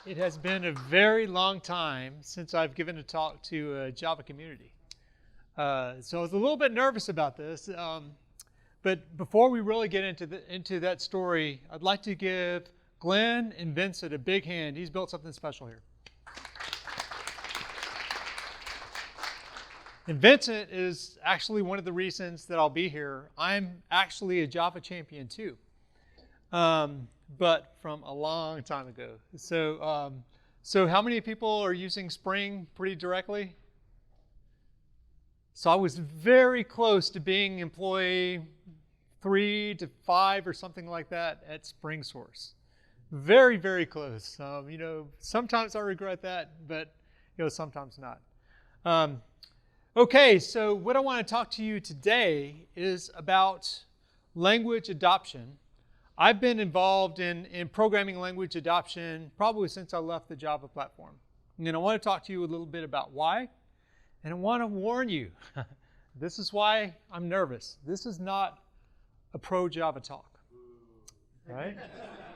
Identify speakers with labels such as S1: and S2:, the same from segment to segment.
S1: It has been a very long time since I've given a talk to a Java community. So I was a little bit nervous about this. But before we really get into that story, I'd like to give Glenn and Vincent a big hand. He's built something special here. And Vincent is actually one of the reasons that I'll be here. I'm actually a Java champion too, but from a long time ago. So how many people are using Spring pretty directly? So I was very close to being employee 3 to 5 or something like that at Spring Source. Very, very close. Sometimes I regret that, but sometimes not. Okay, so what I want to talk to you today is about language adoption. I've been involved in programming language adoption probably since I left the Java platform. And I want to talk to you a little bit about why. And I want to warn you, this is why I'm nervous. This is not a pro Java talk. Right?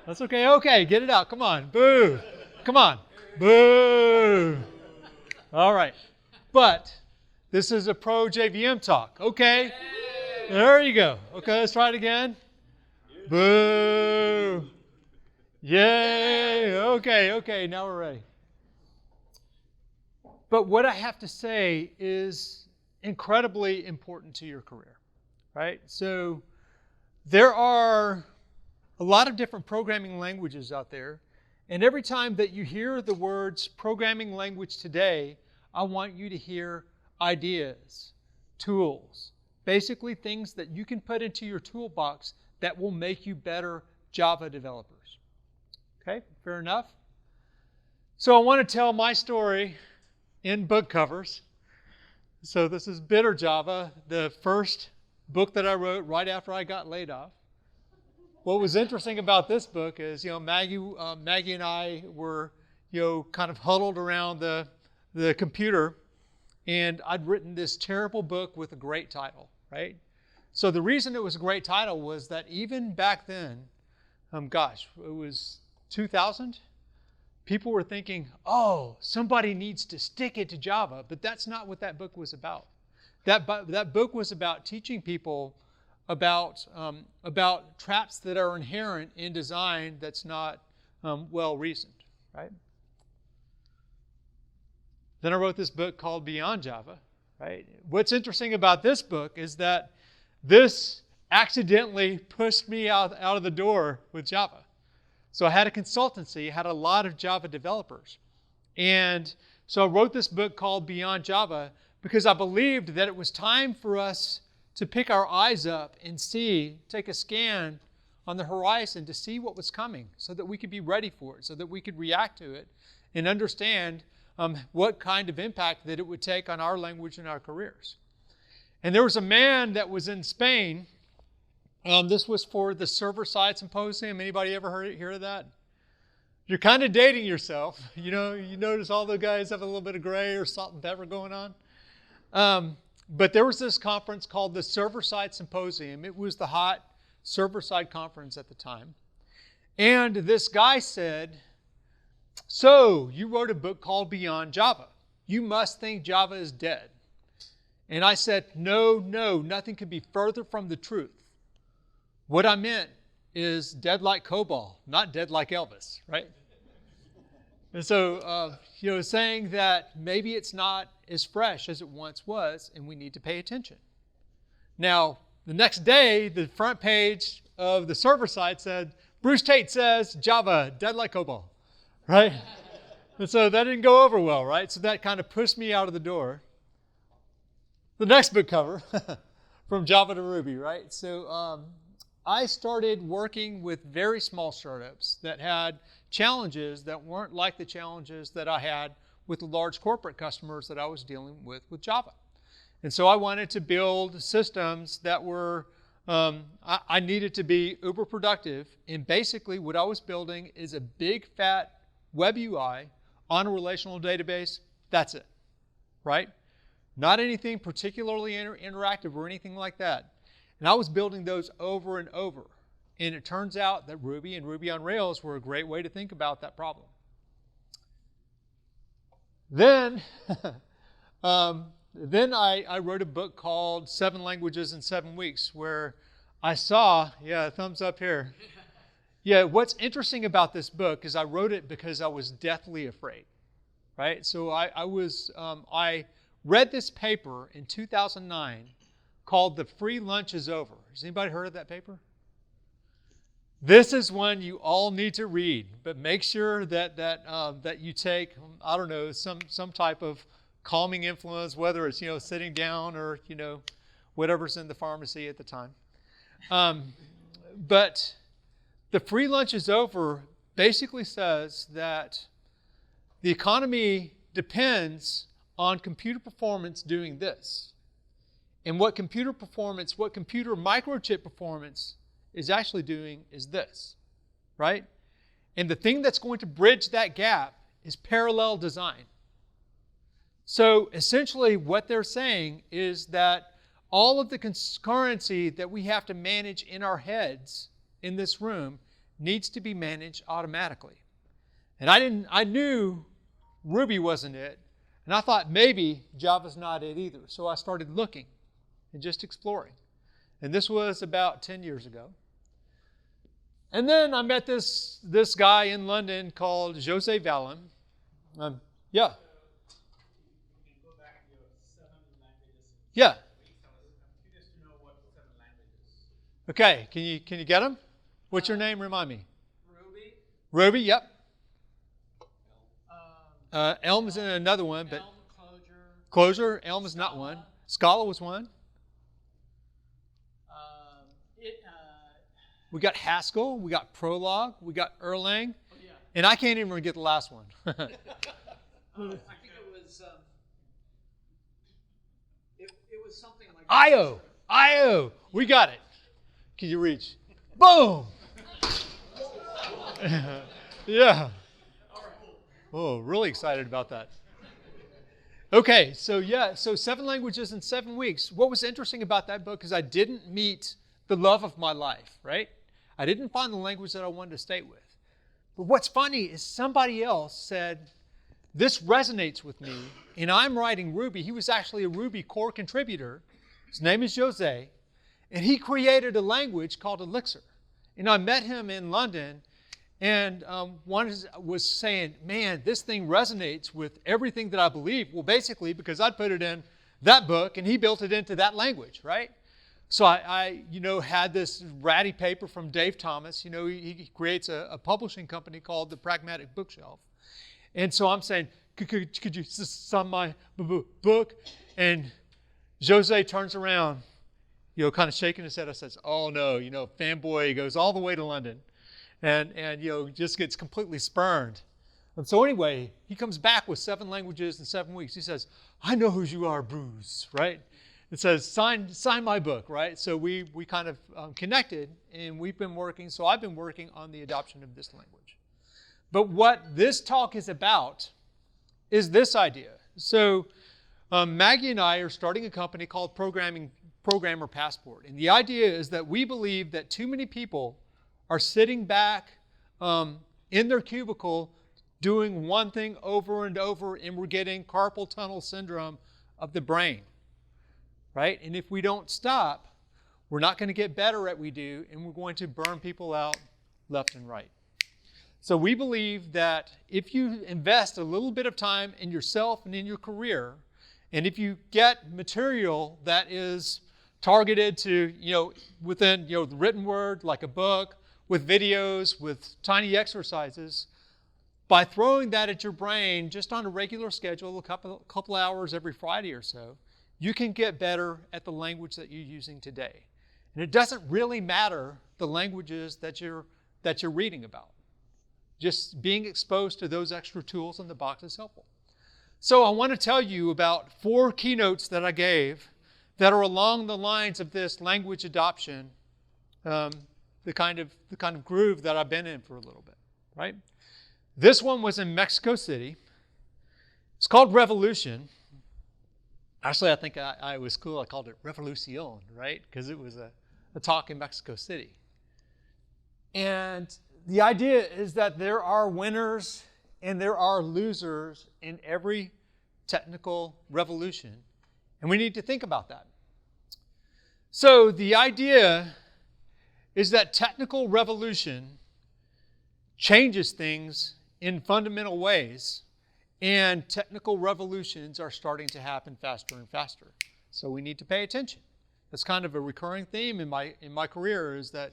S1: That's okay. Okay, get it out. Come on. Boo. Come on. Boo. All right. But this is a pro JVM talk. Okay. There you go. Okay, let's try it again. Boo. Yay. Okay, now we're ready. But what I have to say is incredibly important to your career, right? So there are a lot of different programming languages out there, and every time that you hear the words programming language today, I want you to hear ideas, tools, basically things that you can put into your toolbox that will make you better Java developers. Okay, fair enough? So I want to tell my story in book covers. So this is Bitter Java, the first book that I wrote right after I got laid off. What was interesting about this book is, Maggie and I were, kind of huddled around the computer, and I'd written this terrible book with a great title, right? So the reason it was a great title was that even back then, it was 2000, people were thinking, oh, somebody needs to stick it to Java, but that's not what that book was about. That book was about teaching people about traps that are inherent in design that's not well-reasoned, right? Then I wrote this book called Beyond Java, right? What's interesting about this book is that this accidentally pushed me out of the door with Java. So I had a consultancy, had a lot of Java developers. And so I wrote this book called Beyond Java because I believed that it was time for us to pick our eyes up and take a scan on the horizon to see what was coming so that we could be ready for it, so that we could react to it and understand what kind of impact that it would take on our language and our careers. And there was a man that was in Spain. This was for the server-side symposium. Anybody ever hear of that? You're kind of dating yourself. You notice all the guys have a little bit of gray or salt and pepper going on. But there was this conference called the Server-Side Symposium. It was the hot server-side conference at the time. And this guy said, so you wrote a book called Beyond Java. You must think Java is dead. And I said, no, nothing could be further from the truth. What I meant is dead like COBOL, not dead like Elvis, right? And so, saying that maybe it's not as fresh as it once was, and we need to pay attention. Now, the next day, the front page of the server side said, Bruce Tate says Java, dead like COBOL, right? And so that didn't go over well, right? So that kind of pushed me out of the door. The next book cover, from Java to Ruby, right? So I started working with very small startups that had challenges that weren't like the challenges that I had with the large corporate customers that I was dealing with Java. And so I wanted to build systems that were, I needed to be uber productive. And basically what I was building is a big fat web UI on a relational database. That's it, right? Not anything particularly interactive or anything like that. And I was building those over and over. And it turns out that Ruby and Ruby on Rails were a great way to think about that problem. Then, then I wrote a book called 7 Languages in 7 Weeks, where I saw, thumbs up here. Yeah, what's interesting about this book is I wrote it because I was deathly afraid, right? So I read this paper in 2009 called The Free Lunch is Over. Has anybody heard of that paper? This is one you all need to read, but make sure that you take, I don't know, some type of calming influence, whether it's, sitting down or, whatever's in the pharmacy at the time. But The Free Lunch is Over basically says that the economy depends on computer performance doing this. And what computer microchip performance is actually doing is this, right? And the thing that's going to bridge that gap is parallel design. So essentially what they're saying is that all of the concurrency that we have to manage in our heads in this room needs to be managed automatically. And I knew Ruby wasn't it, and I thought maybe Java's not it either. So I started looking and just exploring. And this was about 10 years ago. And then I met this guy in London called Jose Vallon. Yeah. Yeah. Okay, can you get them? What's your name? Remind me.
S2: Ruby.
S1: Ruby, yep. Elm is in another one, but
S2: Elm,
S1: Closure. Elm is not one. Scala was one. We got Haskell, we got Prolog, we got Erlang, and I can't even get the last one.
S2: I think it was something like
S1: IO, we got it. Can you reach? Boom! Yeah. Oh, really excited about that. Okay, so 7 Languages in 7 Weeks. What was interesting about that book is I didn't meet the love of my life, right? I didn't find the language that I wanted to stay with. But what's funny is somebody else said, this resonates with me, and I'm writing Ruby. He was actually a Ruby core contributor. His name is Jose, and he created a language called Elixir. And I met him in London, and one was saying, man, this thing resonates with everything that I believe. Well, basically, because I put it in that book, and he built it into that language, right? So I had this ratty paper from Dave Thomas. He creates a publishing company called The Pragmatic Bookshelf. And so I'm saying, could you sign my book? And Jose turns around, kind of shaking his head. I says, oh no, fanboy goes all the way to London and just gets completely spurned. And so anyway, he comes back with 7 Languages in 7 Weeks. He says, I know who you are, Bruce, right? It says, sign my book, right? So we kind of connected, and we've been working. So I've been working on the adoption of this language. But what this talk is about is this idea. So Maggie and I are starting a company called Programmer Passport. And the idea is that we believe that too many people are sitting back in their cubicle doing one thing over and over, and we're getting carpal tunnel syndrome of the brain. Right? And if we don't stop, we're not going to get better at what we do, and we're going to burn people out left and right. So we believe that if you invest a little bit of time in yourself and in your career, and if you get material that is targeted to, within, the written word, like a book, with videos, with tiny exercises, by throwing that at your brain just on a regular schedule, a couple hours every Friday or so, you can get better at the language that you're using today. And it doesn't really matter the languages that you're reading about. Just being exposed to those extra tools in the box is helpful. So I want to tell you about 4 keynotes that I gave that are along the lines of this language adoption, the kind of groove that I've been in for a little bit, right? This one was in Mexico City. It's called Revolution. Actually, I think I was cool. I called it Revolucion, right? Because it was a talk in Mexico City. And the idea is that there are winners and there are losers in every technical revolution, and we need to think about that. So the idea is that technical revolution changes things in fundamental ways, and technical revolutions are starting to happen faster and faster. So we need to pay attention. That's kind of a recurring theme in my career, is that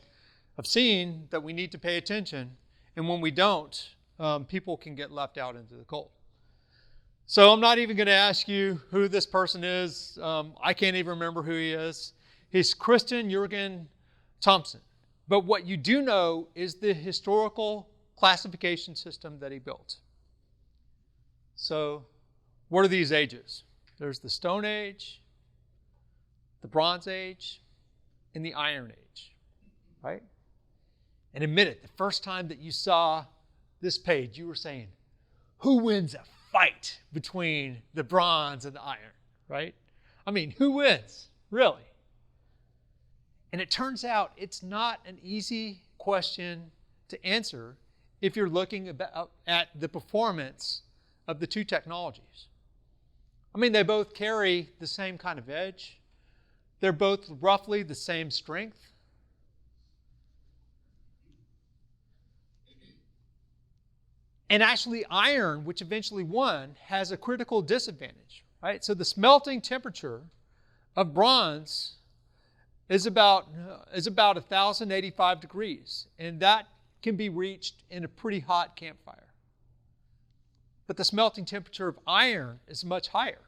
S1: I've seen that we need to pay attention, and when we don't, people can get left out into the cold. So I'm not even going to ask you who this person is. I can't even remember who he is. He's Christian Jürgen Thompson. But what you do know is the historical classification system that he built. So what are these ages? There's the Stone Age, the Bronze Age, and the Iron Age, right? And admit it, the first time that you saw this page, you were saying, who wins a fight between the bronze and the iron, right? I mean, who wins, really? And it turns out it's not an easy question to answer if you're looking at the performance of the two technologies. I mean, they both carry the same kind of edge. They're both roughly the same strength. And actually, iron, which eventually won, has a critical disadvantage, right? So the smelting temperature of bronze is about 1,085 degrees, and that can be reached in a pretty hot campfire. But the smelting temperature of iron is much higher,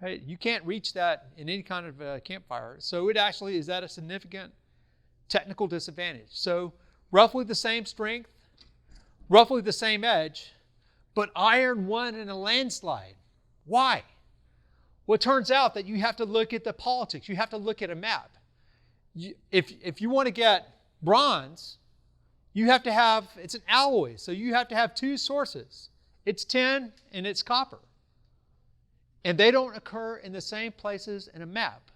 S1: right? You can't reach that in any kind of campfire. So it actually is at a significant technical disadvantage. So roughly the same strength, roughly the same edge, but iron won in a landslide. Why? Well, it turns out that you have to look at the politics. You have to look at a map. If you want to get bronze, you have to have, it's an alloy, so you have to have two sources. It's tin and it's copper. And they don't occur in the same places in a map.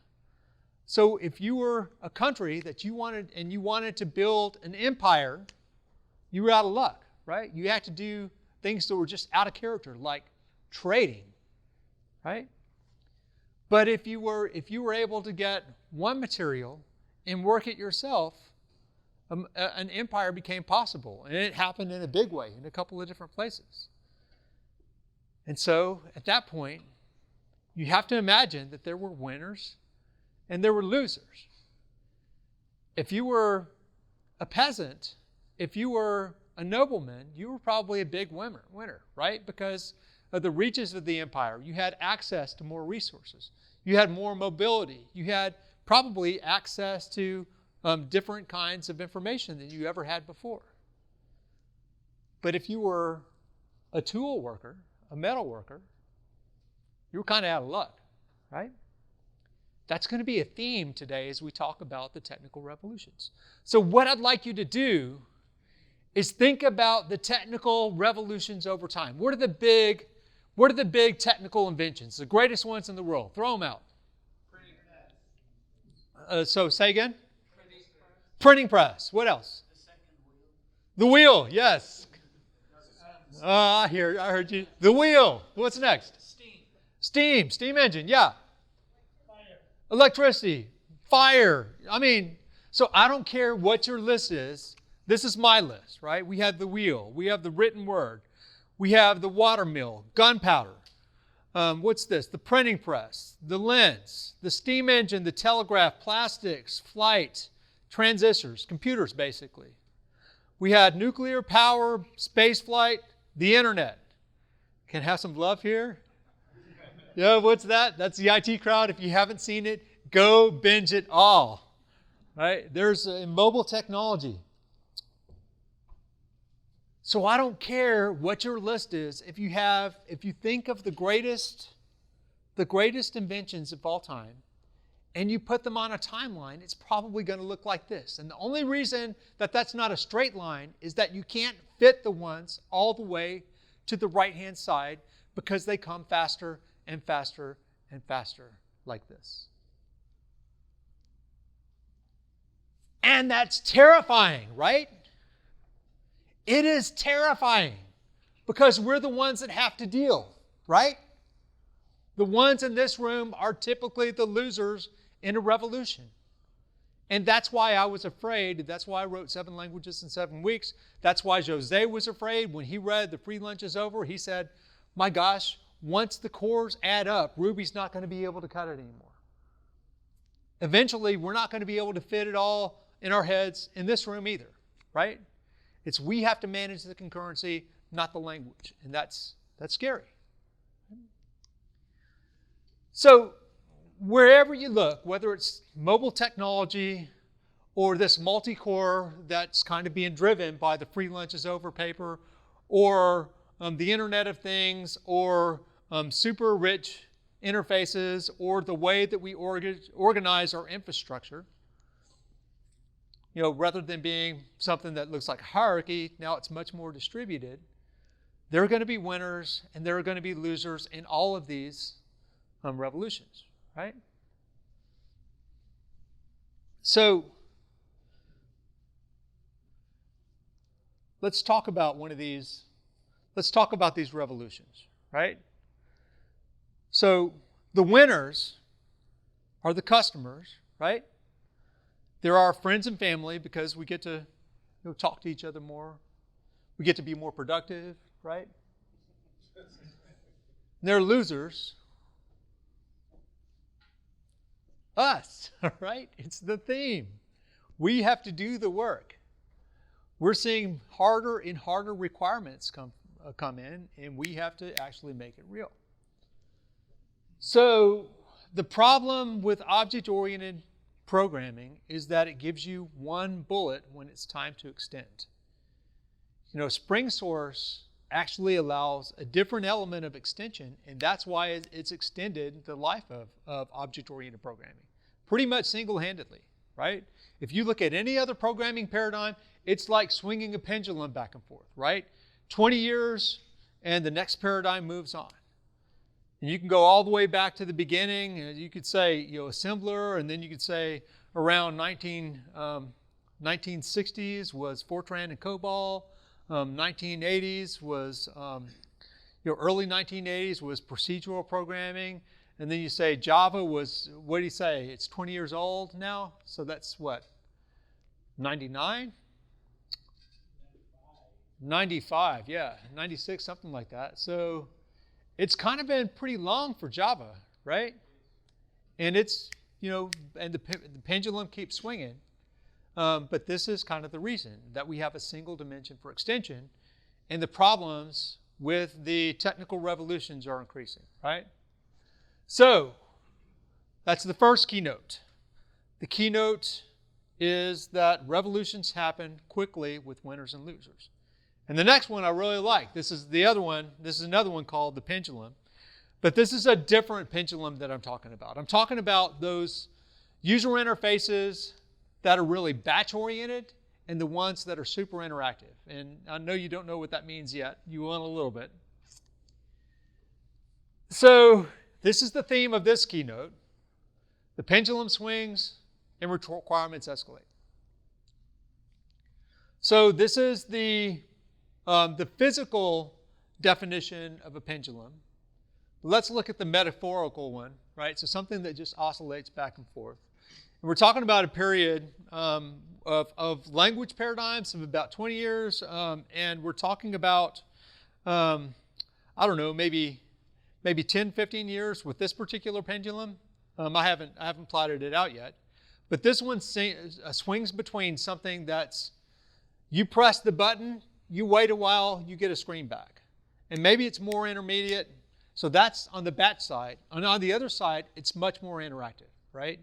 S1: So if you were a country that you wanted to build an empire, you were out of luck. Right? You had to do things that were just out of character, like trading, right? But if you were able to get one material and work it yourself, an empire became possible, and it happened in a big way in a couple of different places. And so, at that point, you have to imagine that there were winners and there were losers. If you were a peasant, if you were a nobleman, you were probably a big winner, right? Because of the reaches of the empire. You had access to more resources. You had more mobility. You had probably access to different kinds of information than you ever had before. But if you were a tool worker, a metal worker, you were kind of out of luck, right? That's going to be a theme today as we talk about the technical revolutions. So what I'd like you to do is think about the technical revolutions over time. What are the big technical inventions, the greatest ones in the world? Throw them out.
S2: Printing press.
S1: So say again?
S2: Printing press.
S1: Printing press. What else?
S2: The second wheel.
S1: The wheel, yes. I heard you. The wheel. What's next? Steam engine, yeah.
S2: Fire.
S1: Electricity, fire. I mean, so I don't care what your list is. This is my list, right? We have the wheel. We have the written word. We have the water mill, gunpowder. What's this? The printing press, the lens, the steam engine, the telegraph, plastics, flight, transistors, computers, basically. We had nuclear power, space flight, the internet. Can I have some love here? Yeah, what's that? That's the IT crowd. If you haven't seen it, go binge it all. Right? There's mobile technology. So I don't care what your list is. If you think of the greatest inventions of all time, and you put them on a timeline, it's probably going to look like this. And the only reason that that's not a straight line is that you can't fit the ones all the way to the right-hand side because they come faster and faster and faster like this. And that's terrifying, right? It is terrifying. Because we're the ones that have to deal, right? The ones in this room are typically the losers in a revolution. And that's why I was afraid. That's why I wrote 7 Languages in 7 Weeks. That's why Jose was afraid. When he read The Free Lunch is Over, he said, my gosh, once the cores add up, Ruby's not going to be able to cut it anymore. Eventually, we're not going to be able to fit it all in our heads in this room either, right? It's we have to manage the concurrency, not the language. And that's scary. So wherever you look, whether it's mobile technology or this multi-core that's kind of being driven by the Free Lunch is Over paper, or the Internet of Things, or super rich interfaces, or the way that we organize our infrastructure, rather than being something that looks like a hierarchy, now it's much more distributed. There are going to be winners and there are going to be losers in all of these revolutions, right? So let's talk about one of these. Let's talk about these revolutions, right? So the winners are the customers, right? There are friends and family because we get to talk to each other more. We get to be more productive, right? And there are losers. Us, right? It's the theme. We have to do the work. We're seeing harder and harder requirements come in, and we have to actually make it real. So the problem with object-oriented programming is that it gives you one bullet when it's time to extend. Spring Source actually allows a different element of extension, and that's why it's extended the life of object-oriented programming. Pretty much single-handedly, right? If you look at any other programming paradigm, it's like swinging a pendulum back and forth, right? 20 years, and the next paradigm moves on. And you can go all the way back to the beginning. You could say, assembler, and then you could say around 1960s was Fortran and COBOL. 1980s was, early 1980s was procedural programming. And then you say Java was, what do you say? It's 20 years old now. So that's what? 99? 95, yeah. 96, something like that. So it's kind of been pretty long for Java, right? And it's, and the pendulum keeps swinging. But this is kind of the reason that we have a single dimension for extension, and the problems with the technical revolutions are increasing, right? So that's the first keynote. The keynote is that revolutions happen quickly with winners and losers. And the next one I really like. This is the other one. This is another one called the pendulum. But this is a different pendulum that I'm talking about. I'm talking about those user interfaces that are really batch-oriented and the ones that are super interactive. And I know you don't know what that means yet. You will in a little bit. So this is the theme of this keynote. The pendulum swings and requirements escalate. So this is the physical definition of a pendulum. Let's look at the metaphorical one, right? So something that just oscillates back and forth. And we're talking about a period of language paradigms of about 20 years, and we're talking about, maybe 10, 15 years with this particular pendulum. I haven't plotted it out yet. But this one swings between something that's, you press the button, you wait a while, you get a screen back. And maybe it's more intermediate. So that's on the batch side. And on the other side, it's much more interactive, right?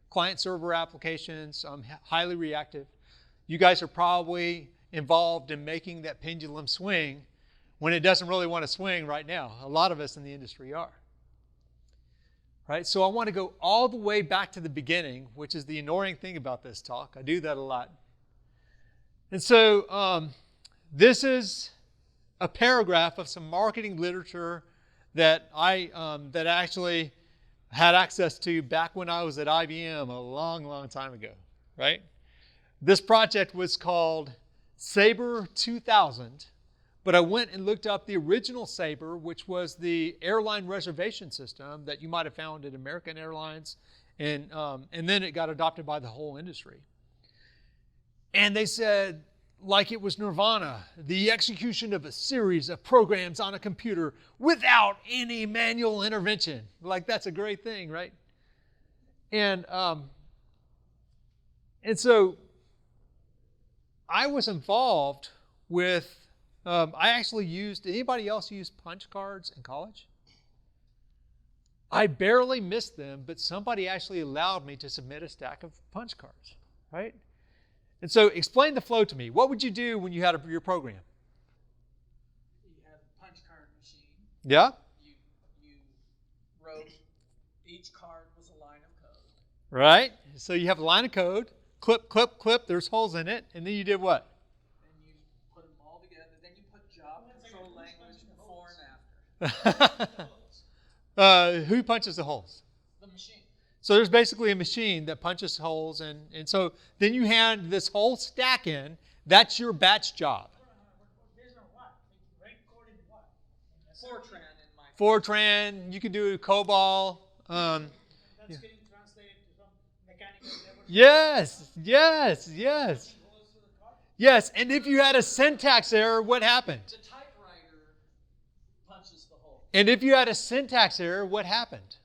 S1: Client-server applications, highly reactive. You guys are probably involved in making that pendulum swing when it doesn't really want to swing right now. A lot of us in the industry are. Right? So I want to go all the way back to the beginning, which is the annoying thing about this talk. I do that a lot. And so this is a paragraph of some marketing literature that I actually had access to back when I was at IBM a long, long time ago, right? This project was called Sabre 2000, But I went and looked up the original Sabre, which was the airline reservation system that you might have found at American Airlines, and then it got adopted by the whole industry. And they said, like it was nirvana, the execution of a series of programs on a computer without any manual intervention. Like, that's a great thing, right? And so I was involved with, I actually used, did anybody else use punch cards in college? I barely missed them, but somebody actually allowed me to submit a stack of punch cards, right? And so explain the flow to me. What would you do when you had your program?
S2: You had a punch card machine.
S1: Yeah?
S2: You wrote, each card was a line of code.
S1: Right? So you have a line of code, clip, clip, clip, there's holes in it, and then you did what?
S2: Then you put them all together. Then you put job control language before and after.
S1: Who punches the holes?
S2: The machine.
S1: So there's basically a machine that punches holes, and so then you hand this whole stack in. That's your batch job.
S2: Based on what? Write code in what? Fortran in my.
S1: Fortran, you can do COBOL.
S2: That's getting translated to some mechanical level.
S1: Yes. Yes, and if you had a syntax error, what happened?
S2: The typewriter punches the hole.
S1: And if you had a syntax error, what happened?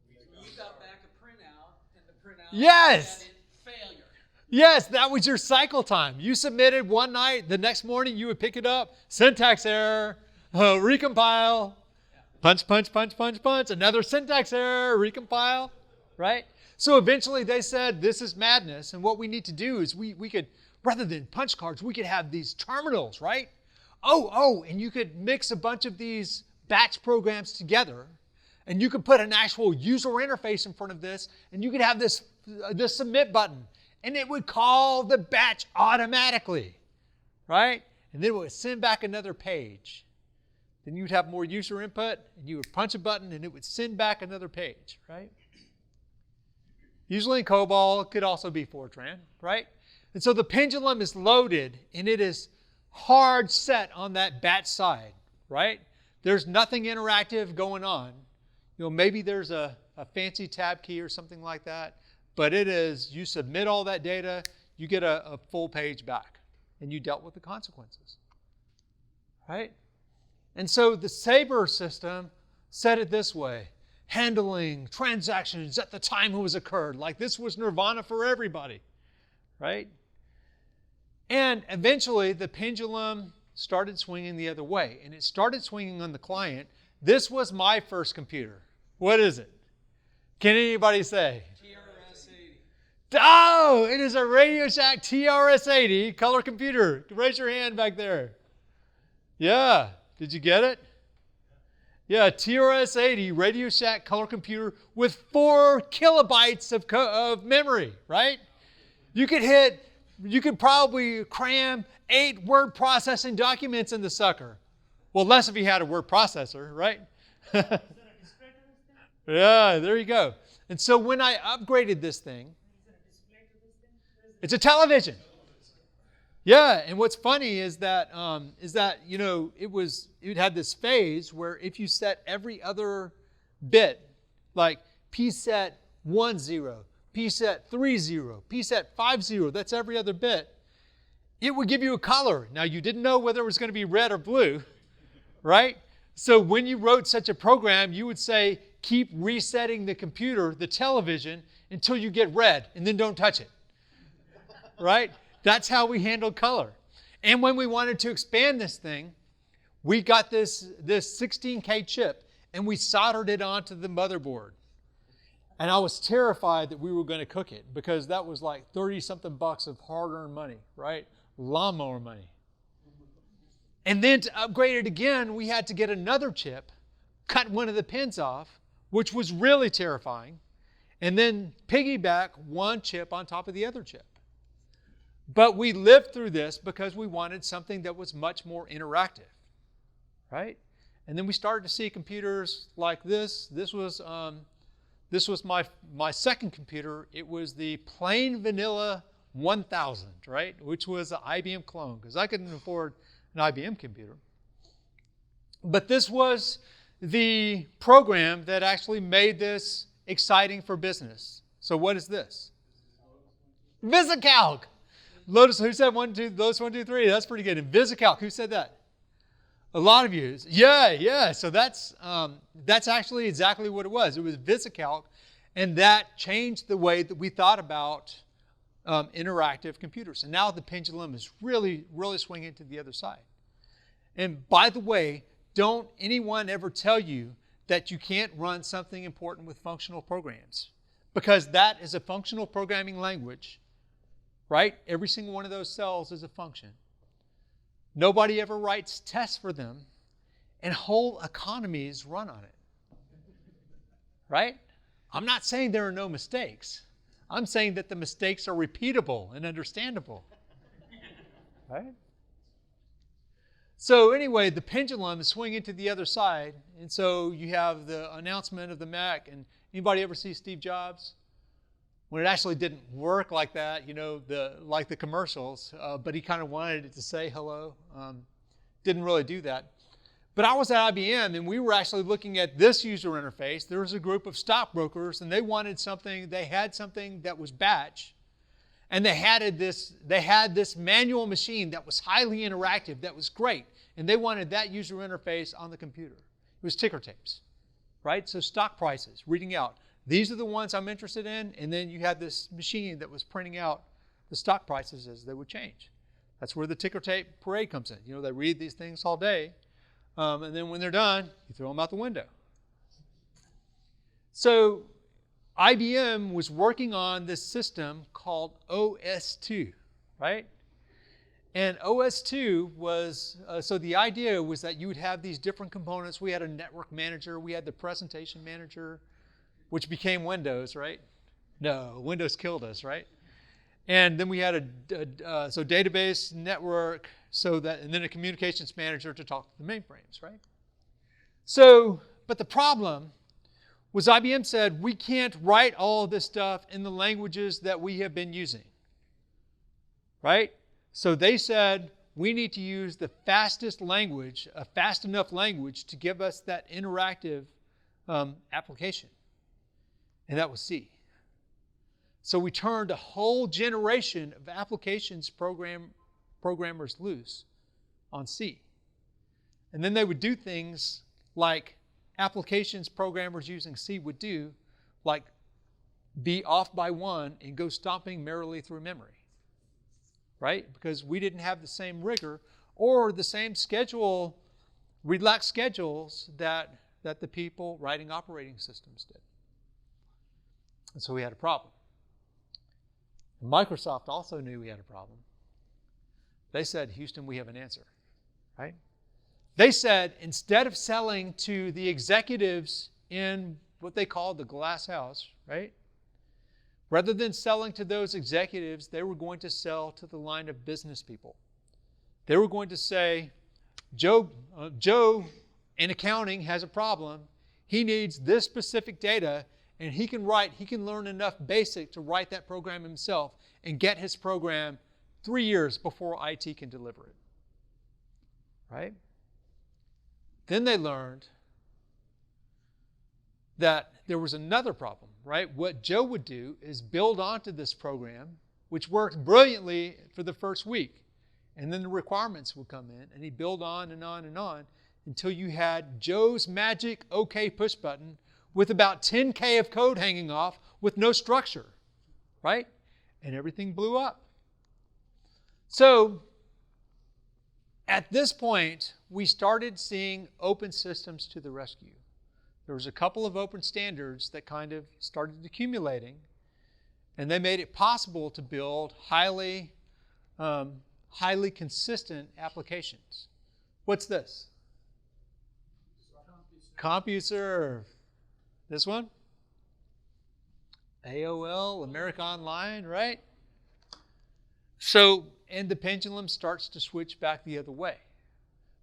S2: You got back a printout, and the printout
S1: Yes.
S2: had failure.
S1: Yes, that was your cycle time. You submitted one night, the next morning you would pick it up, syntax error, recompile, punch, punch, punch, punch, punch, another syntax error, recompile, right? So eventually they said, this is madness, and what we need to do is we could, rather than punch cards, we could have these terminals, right? And you could mix a bunch of these batch programs together, and you could put an actual user interface in front of this, and you could have this submit button, and it would call the batch automatically, right? And then it would send back another page. Then you'd have more user input, and you would punch a button, and it would send back another page, right? Usually in COBOL, it could also be Fortran, right? And so the pendulum is loaded, and it is hard set on that batch side, right? There's nothing interactive going on. Maybe there's a fancy tab key or something like that, but it is, you submit all that data, you get a full page back, and you dealt with the consequences, right? And so the Sabre system said it this way: handling transactions at the time it was occurred. Like, this was nirvana for everybody, right? And eventually the pendulum started swinging the other way, and it started swinging on the client. This was my first computer. What is it? Can anybody say?
S2: TRS-80.
S1: Oh, it is a Radio Shack TRS-80 color computer. Raise your hand back there. Yeah, did you get it? Yeah, TRS-80 Radio Shack color computer with 4 kilobytes of memory, right? You could probably cram 8 word processing documents in the sucker. Well, less if you had a word processor, right? Yeah, there you go. And so when I upgraded this thing, it's a television. Yeah, and what's funny is that it had this phase where if you set every other bit, like PSET 10, PSET 30, PSET 50, that's every other bit, it would give you a color. Now, you didn't know whether it was going to be red or blue, right? So when you wrote such a program, you would say, keep resetting the computer, the television, until you get red, and then don't touch it, right? That's how we handled color. And when we wanted to expand this thing, we got this 16K chip, and we soldered it onto the motherboard. And I was terrified that we were going to cook it, because that was like 30-something bucks of hard-earned money, right? Lawnmower money. And then to upgrade it again, we had to get another chip, cut one of the pins off, which was really terrifying, and then piggyback one chip on top of the other chip. But we lived through this because we wanted something that was much more interactive, right? And then we started to see computers like this. This was my second computer. It was the plain vanilla 1000, right? Which was an IBM clone, because I couldn't afford an IBM computer. But this was the program that actually made this exciting for business. So what is this? VisiCalc. Lotus, who said Lotus 1, 2, 3? That's pretty good. And VisiCalc, who said that? A lot of you. Yeah. So that's actually exactly what it was. It was VisiCalc, and that changed the way that we thought about interactive computers. And now the pendulum is really, really swinging to the other side. And by the way, don't anyone ever tell you that you can't run something important with functional programs, because that is a functional programming language, right? Every single one of those cells is a function. Nobody ever writes tests for them, and whole economies run on it, right? I'm not saying there are no mistakes. I'm saying that the mistakes are repeatable and understandable, right? So anyway, the pendulum is swinging to the other side, and so you have the announcement of the Mac. And anybody ever see Steve Jobs? When it actually didn't work like that, like the commercials, but he kind of wanted it to say hello. Didn't really do that. But I was at IBM, and we were actually looking at this user interface. There was a group of stockbrokers, and they had something that was batch. And they had this manual machine that was highly interactive, that was great. And they wanted that user interface on the computer. It was ticker tapes, right? So stock prices, reading out. These are the ones I'm interested in. And then you had this machine that was printing out the stock prices as they would change. That's where the ticker tape parade comes in. They read these things all day. And then when they're done, you throw them out the window. So IBM was working on this system called OS2, right? And OS2 was, so the idea was that you would have these different components. We had a network manager. We had the presentation manager, which became Windows, right? No, Windows killed us, right? And then we had so database, network, and then a communications manager to talk to the mainframes, right? So, but the problem was IBM said, we can't write all of this stuff in the languages that we have been using, right? So they said, we need to use the fastest language, a fast enough language to give us that interactive application. And that was C. So we turned a whole generation of applications programmers loose on C. And then they would do things like applications programmers using C would do, like be off by one and go stomping merrily through memory, right? Because we didn't have the same rigor or the same relaxed schedules that the people writing operating systems did. And so we had a problem. Microsoft also knew we had a problem. They said, Houston, we have an answer, right? They said, instead of selling to the executives in what they called the glass house, right? Rather than selling to those executives, they were going to sell to the line of business people. They were going to say, Joe in accounting has a problem. He needs this specific data, and he can learn enough BASIC to write that program himself and get his program 3 years before IT can deliver it, right? Then they learned that there was another problem, right? What Joe would do is build onto this program, which worked brilliantly for the first week. And then the requirements would come in, and he'd build on and on and on until you had Joe's magic OK push button with about 10K of code hanging off with no structure, right? And everything blew up. So at this point, we started seeing open systems to the rescue. There was a couple of open standards that kind of started accumulating, and they made it possible to build highly consistent applications. What's this? CompuServe. This one? AOL, America Online, right? So, and the pendulum starts to switch back the other way,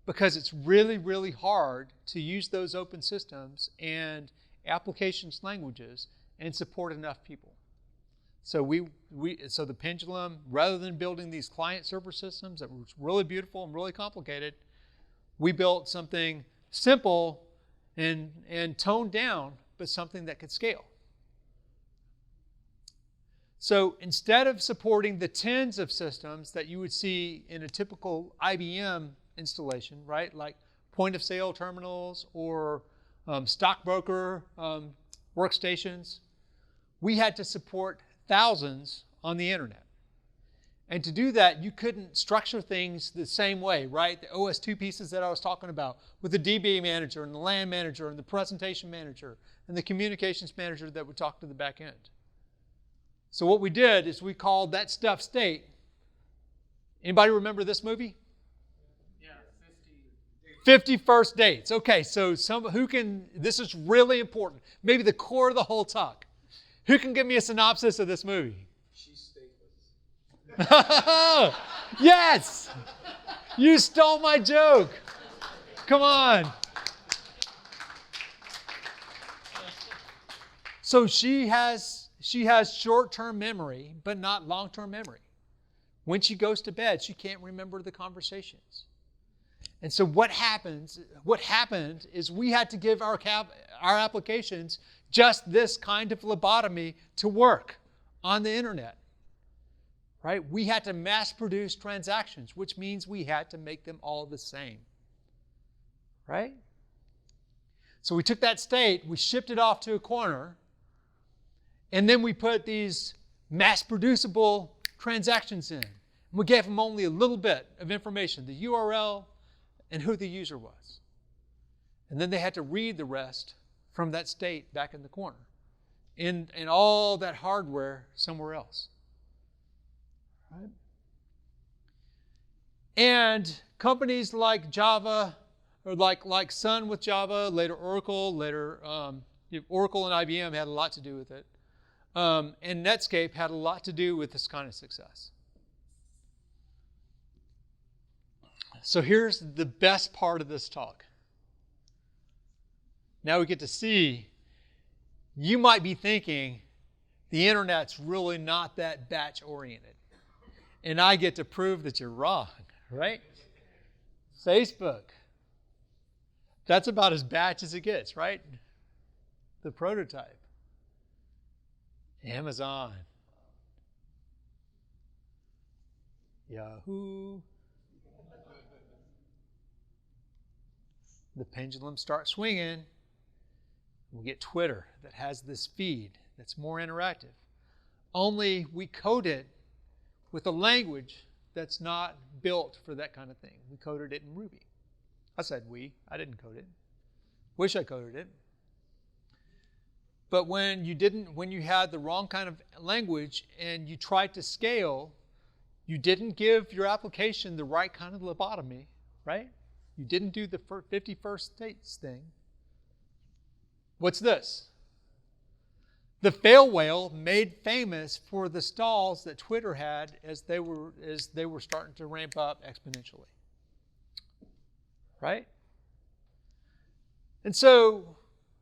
S1: because it's really, really hard to use those open systems and applications languages and support enough people. So so the Pendulum, rather than building these client server systems that were really beautiful and really complicated, we built something simple and toned down, but something that could scale. So instead of supporting the tens of systems that you would see in a typical IBM installation, right, like point of sale terminals or stockbroker workstations, we had to support thousands on the internet. And to do that, you couldn't structure things the same way, right? The OS2 pieces that I was talking about with the DB manager and the LAN manager and the presentation manager and the communications manager that would talk to the back end. So what we did is we called that stuff state. Anybody remember this movie?
S2: Yeah,
S1: 50 First Dates. Okay, so this is really important. Maybe the core of the whole talk. Who can give me a synopsis of this movie?
S2: She's stateless.
S1: Yes! You stole my joke. Come on. So she has short-term memory, but not long-term memory. When she goes to bed, she can't remember the conversations. And so what happened is we had to give our applications just this kind of lobotomy to work on the internet. Right? We had to mass produce transactions, which means we had to make them all the same. Right? So we took that state, we shipped it off to a corner, and then we put these mass producible transactions in. And we gave them only a little bit of information, the URL and who the user was. And then they had to read the rest from that state back in the corner in all that hardware somewhere else. Right? And companies like Java, or like Sun with Java, later Oracle, Oracle and IBM had a lot to do with it. And Netscape had a lot to do with this kind of success. So here's the best part of this talk. Now we get to see, you might be thinking the internet's really not that batch-oriented. And I get to prove that you're wrong, right? Facebook. That's about as batch as it gets, right? The prototype. Amazon. Yahoo. The pendulum starts swinging. We get Twitter that has this feed that's more interactive. Only we code it with a language that's not built for that kind of thing. We coded it in Ruby. I said we. I didn't code it. Wish I coded it. But when you had the wrong kind of language and you tried to scale, you didn't give your application the right kind of lobotomy, right? You didn't do the 51st States thing. What's this? The fail whale made famous for the stalls that Twitter had as they were starting to ramp up exponentially. Right? And so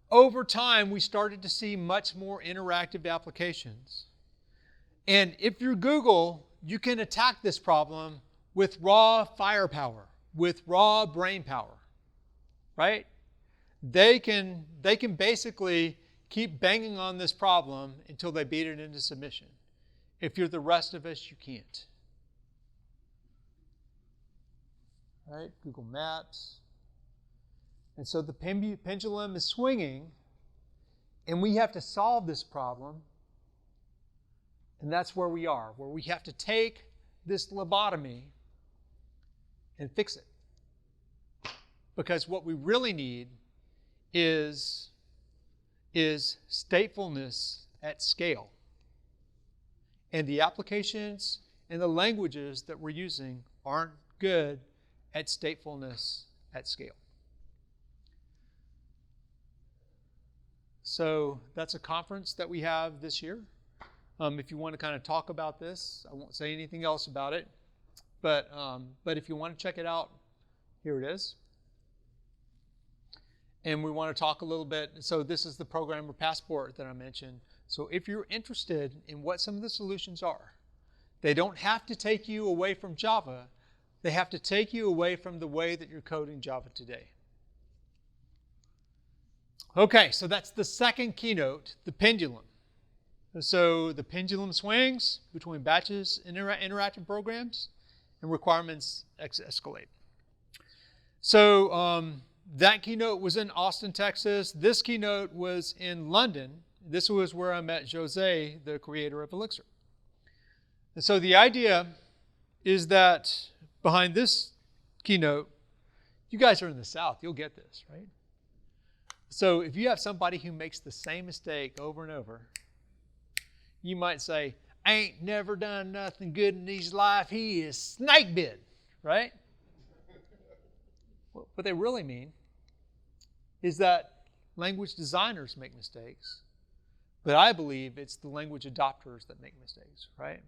S1: over time, we started to see much more interactive applications. And if you're Google, you can attack this problem with raw firepower, with raw brain power, right? They can basically keep banging on this problem until they beat it into submission. If you're the rest of us, you can't. Right? Google Maps. And so the pendulum is swinging, and we have to solve this problem. And that's where we are, where we have to take this lobotomy and fix it. Because what we really need is statefulness at scale. And the applications and the languages that we're using aren't good at statefulness at scale. So that's a conference that we have this year. If you want to kind of talk about this, I won't say anything else about it. But if you want to check it out, here it is. And we want to talk a little bit. So this is the Programmer Passport that I mentioned. So if you're interested in what some of the solutions are, they don't have to take you away from Java. They have to take you away from the way that you're coding Java today. Okay, so that's the second keynote, the pendulum. So the pendulum swings between batches and interactive programs, and requirements escalate. So that keynote was in Austin, Texas. This keynote was in London. This was where I met Jose, the creator of Elixir. And so the idea is that behind this keynote, you guys are in the South, you'll get this, right? So if you have somebody who makes the same mistake over and over, you might say, ain't never done nothing good in his life, he is snake bit, right? What they really mean is that language designers make mistakes, but I believe it's the language adopters that make mistakes, right?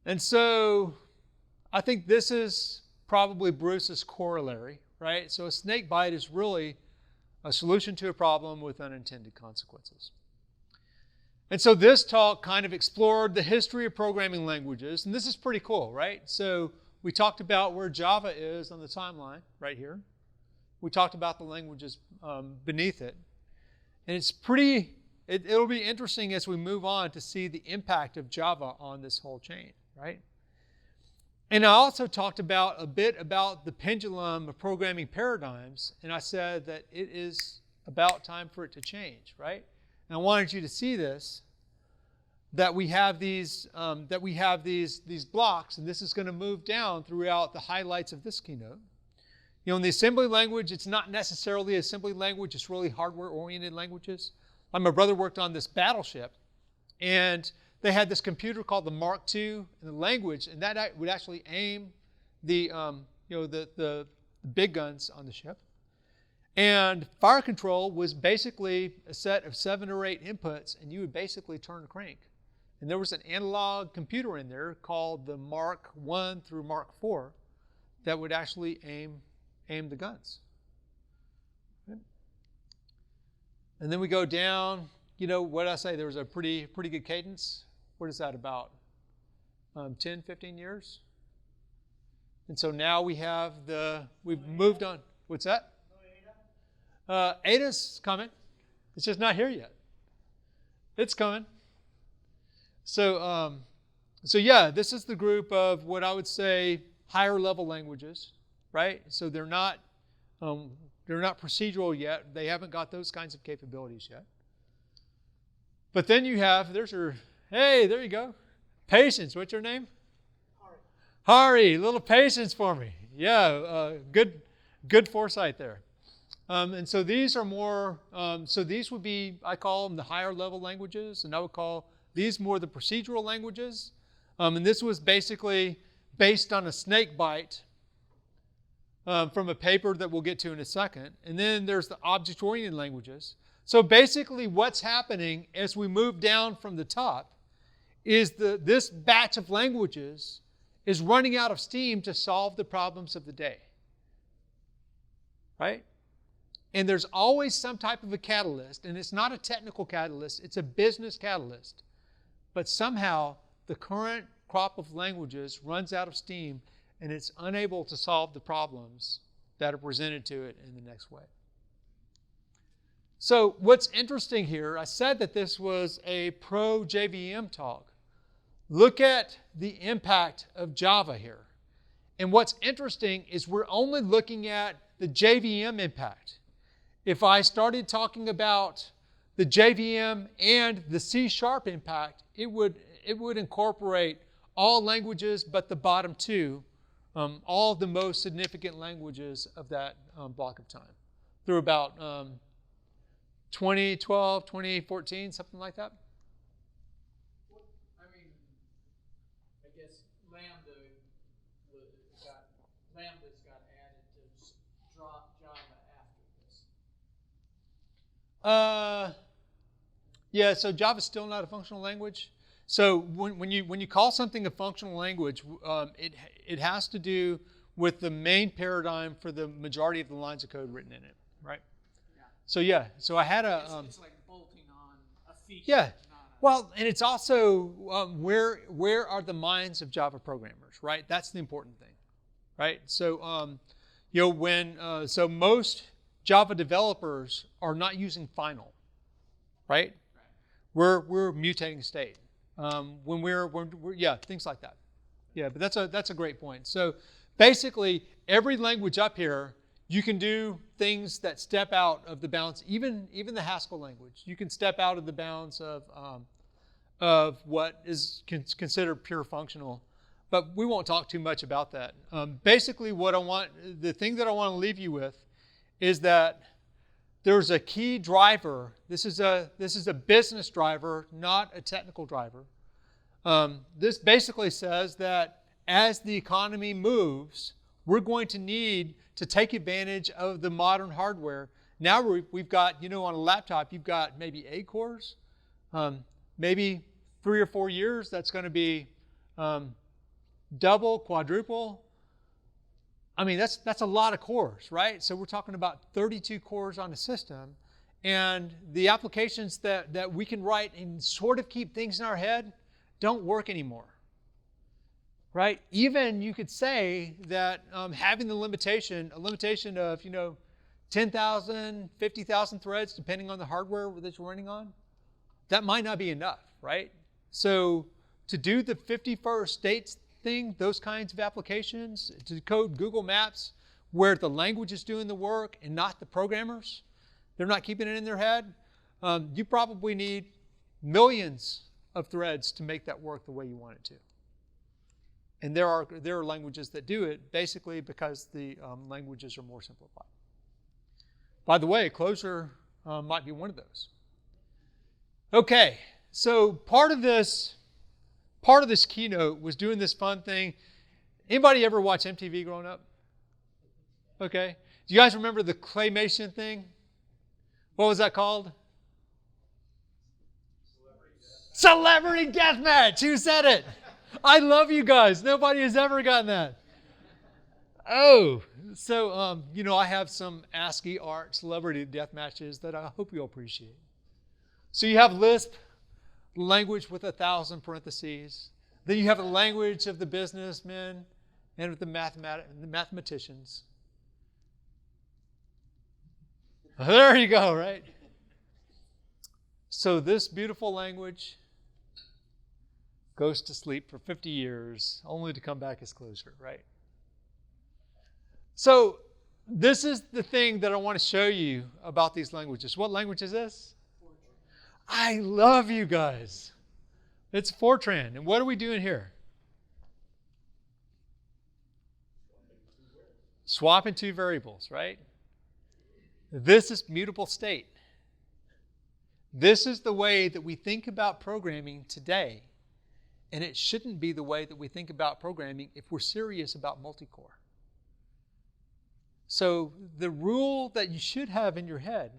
S1: And so I think this is probably Bruce's corollary, right? So a snake bite is really a solution to a problem with unintended consequences. And so this talk kind of explored the history of programming languages, and this is pretty cool, right? So we talked about where Java is on the timeline right here. We talked about the languages beneath it. And it's it'll be interesting as we move on to see the impact of Java on this whole chain, right? And I also talked a bit about the pendulum of programming paradigms, and I said that it is about time for it to change, right? And I wanted you to see this, that we have these blocks, and this is going to move down throughout the highlights of this keynote. You know, in the assembly language, it's not necessarily assembly language, it's really hardware-oriented languages. Like my brother worked on this battleship, and they had this computer called the Mark II in the language, and that would actually aim the big guns on the ship. And fire control was basically a set of 7 or 8 inputs, and you would basically turn the crank. And there was an analog computer in there called the Mark I through Mark IV that would actually aim the guns. And then we go down, what did I say? There was a pretty good cadence. What is that, about 10, 15 years? And so now we've moved on. What's that? Ada's coming. It's just not here yet. It's coming. So yeah, this is the group of what I would say higher level languages, right? So they're not procedural yet. They haven't got those kinds of capabilities yet. But then you have, hey, there you go. Patience, what's your name? Hari, a little patience for me. Yeah, good foresight there. And so these are more, these would be, I call them the higher level languages, and I would call these more the procedural languages. And this was basically based on a snake bite from a paper that we'll get to in a second. And then there's the object-oriented languages. So basically what's happening as we move down from the top is this batch of languages is running out of steam to solve the problems of the day. Right? And there's always some type of a catalyst, and it's not a technical catalyst, it's a business catalyst. But somehow the current crop of languages runs out of steam and it's unable to solve the problems that are presented to it in the next way. So what's interesting here, I said that this was a pro-JVM talk. Look at the impact of Java here. And what's interesting is we're only looking at the JVM impact. If I started talking about the JVM and the C# impact, it would incorporate all languages but the bottom two, all of the most significant languages of that block of time, through about 2012, 2014, something like that.
S2: I mean, I guess Lambda's got added to Java after this.
S1: Yeah, so Java's still not a functional language. So when you call something a functional language, it has to do with the main paradigm for the majority of the lines of code written in it, right?
S2: Yeah.
S1: So yeah, so I had a.
S2: It's like bolting on feature.
S1: Yeah. Well, and it's also where are the minds of Java programmers, right? That's the important thing, right? So so most Java developers are not using final, right? We're mutating state. When we're things like that. Yeah, but that's a great point. So basically, every language up here, you can do things that step out of the bounds. Even the Haskell language, you can step out of the bounds of what is considered pure functional. But we won't talk too much about that. Basically, the thing that I want to leave you with is that there's a key driver. This is a business driver, not a technical driver. This basically says that as the economy moves, we're going to need to take advantage of the modern hardware. Now we've got, on a laptop, you've got maybe 8 cores, maybe 3 or 4 years, that's going to be double, quadruple. I mean, that's a lot of cores, right? So we're talking about 32 cores on a system. And the applications that we can write and sort of keep things in our head don't work anymore, right? Even you could say that having a limitation of 10,000, 50,000 threads, depending on the hardware that you're running on, that might not be enough, right? So to do the 51st states thing, those kinds of applications, to code Google Maps where the language is doing the work and not the programmers, they're not keeping it in their head, you probably need millions of threads to make that work the way you want it to. And there are languages that do it basically because the languages are more simplified. By the way, Clojure might be one of those. Okay, so part of this keynote was doing this fun thing. Anybody ever watch MTV growing up? Okay. Do you guys remember the claymation thing? What was that called? Celebrity Deathmatch. Who said it? I love you guys. Nobody has ever gotten that. Oh, so I have some ASCII art celebrity death matches that I hope you'll appreciate. So you have Lisp, language with 1,000 parentheses. Then you have the language of the businessmen and of the mathematicians. There you go, right? So this beautiful language goes to sleep for 50 years, only to come back as Clojure, right? So this is the thing that I want to show you about these languages. What language is this? I love you guys. It's Fortran. And what are we doing here? Swapping 2 variables, right? This is mutable state. This is the way that we think about programming today. And it shouldn't be the way that we think about programming if we're serious about multi-core. So the rule that you should have in your head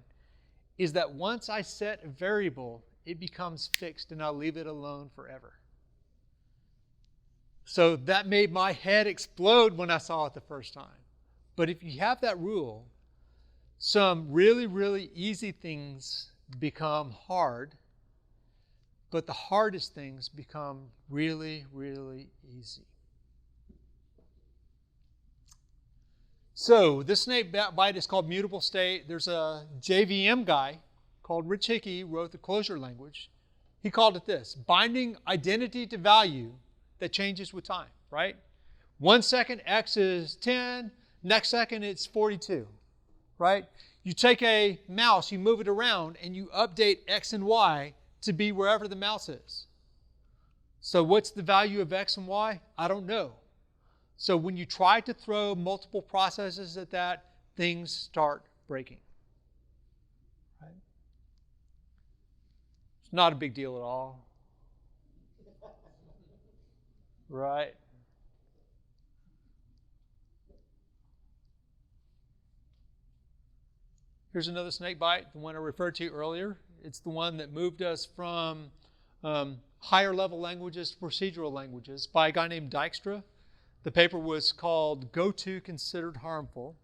S1: is that once I set a variable, it becomes fixed and I'll leave it alone forever. So that made my head explode when I saw it the first time. But if you have that rule, some really, really easy things become hard, but the hardest things become really, really easy. So this snake bite is called mutable state. There's a JVM guy called Rich Hickey wrote the Clojure language. He called it this: binding identity to value that changes with time, right? 1 second X is 10, next second it's 42, right? You take a mouse, you move it around, and you update X and Y to be wherever the mouse is. So what's the value of X and Y? I don't know. So when you try to throw multiple processes at that, things start breaking. Right? It's not a big deal at all. Right? Here's another snake bite, the one I referred to earlier. It's the one that moved us from higher level languages to procedural languages by a guy named Dijkstra. The paper was called Go To Considered Harmful.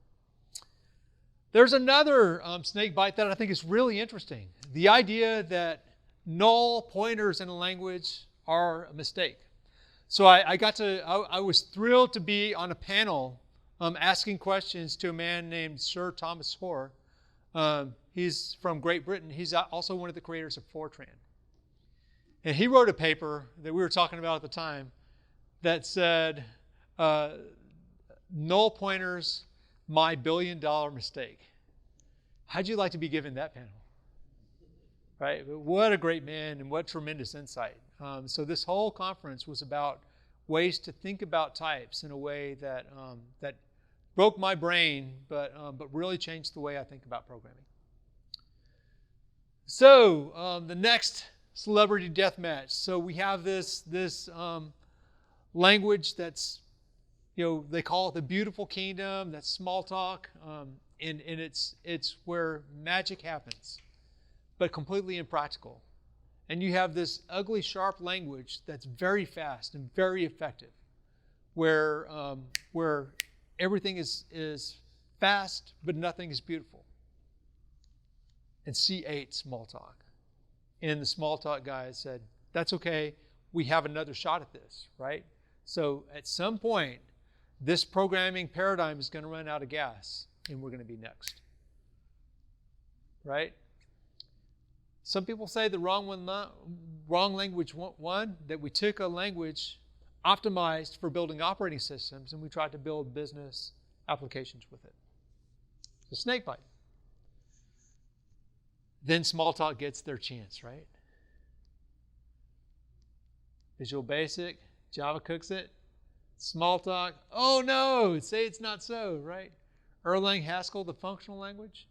S1: There's another snake bite that I think is really interesting. The idea that null pointers in a language are a mistake. So I was thrilled to be on a panel asking questions to a man named Sir Thomas Hoare. He's from Great Britain. He's also one of the creators of Fortran. And he wrote a paper that we were talking about at the time that said, null pointers, my billion-dollar mistake. How'd you like to be given that panel? Right? What a great man and what tremendous insight. So this whole conference was about ways to think about types in a way that that broke my brain, but really changed the way I think about programming. So the next celebrity death match. So we have this language that's, they call it the beautiful kingdom. That's small talk, and it's where magic happens, but completely impractical. And you have this ugly, sharp language that's very fast and very effective, where everything is fast, but nothing is beautiful. And C8, small talk. And the small talk guy said, that's okay, we have another shot at this, right? So at some point, this programming paradigm is going to run out of gas, and we're going to be next. Right? Some people say the wrong language won, that we took a language optimized for building operating systems, and we tried to build business applications with it. The snake bite. Then Smalltalk gets their chance, right? Visual Basic, Java cooks it. Smalltalk, oh no, say it's not so, right? Erlang Haskell, the functional language.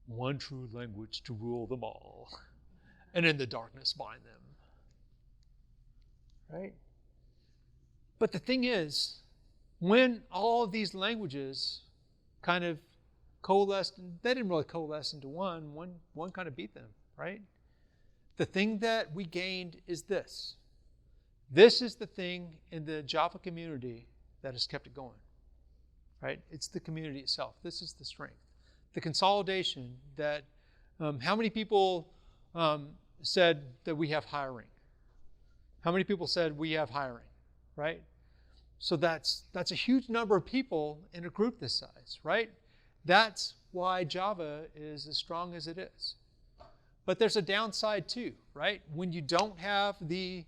S1: One true language to rule them all, and in the darkness bind them. Right? But the thing is, when all of these languages kind of coalesced, they didn't really coalesce into one kind of beat them, right? The thing that we gained is this. This is the thing in the Java community that has kept it going, right? It's the community itself. This is the strength. The consolidation that, how many people said that we have hiring? How many people said we have hiring, right? So that's a huge number of people in a group this size, right? That's why Java is as strong as it is. But there's a downside too, right? When you don't have the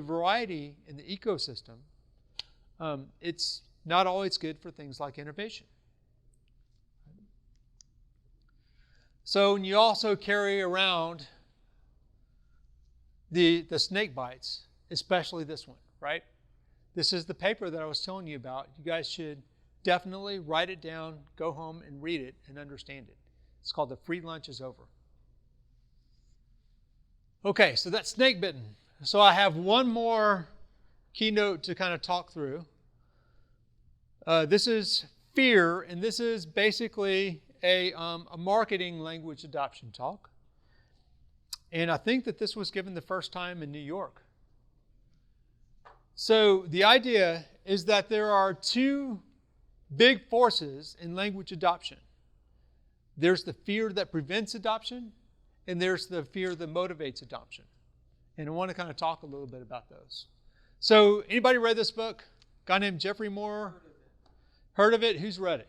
S1: variety in the ecosystem, it's not always good for things like innovation. So you also carry around the snake bites, especially this one, right? This is the paper that I was telling you about. You guys should definitely write it down, go home and read it and understand it. It's called The Free Lunch is Over. Okay, so that's snake bitten. So I have one more keynote to kind of talk through. This is fear, and this is basically a marketing language adoption talk. And I think that this was given the first time in New York. So the idea is that there are two big forces in language adoption. There's the fear that prevents adoption, and there's the fear that motivates adoption. And I want to kind of talk a little bit about those. So anybody read this book? A guy named Jeffrey Moore? Heard of it? Who's read it?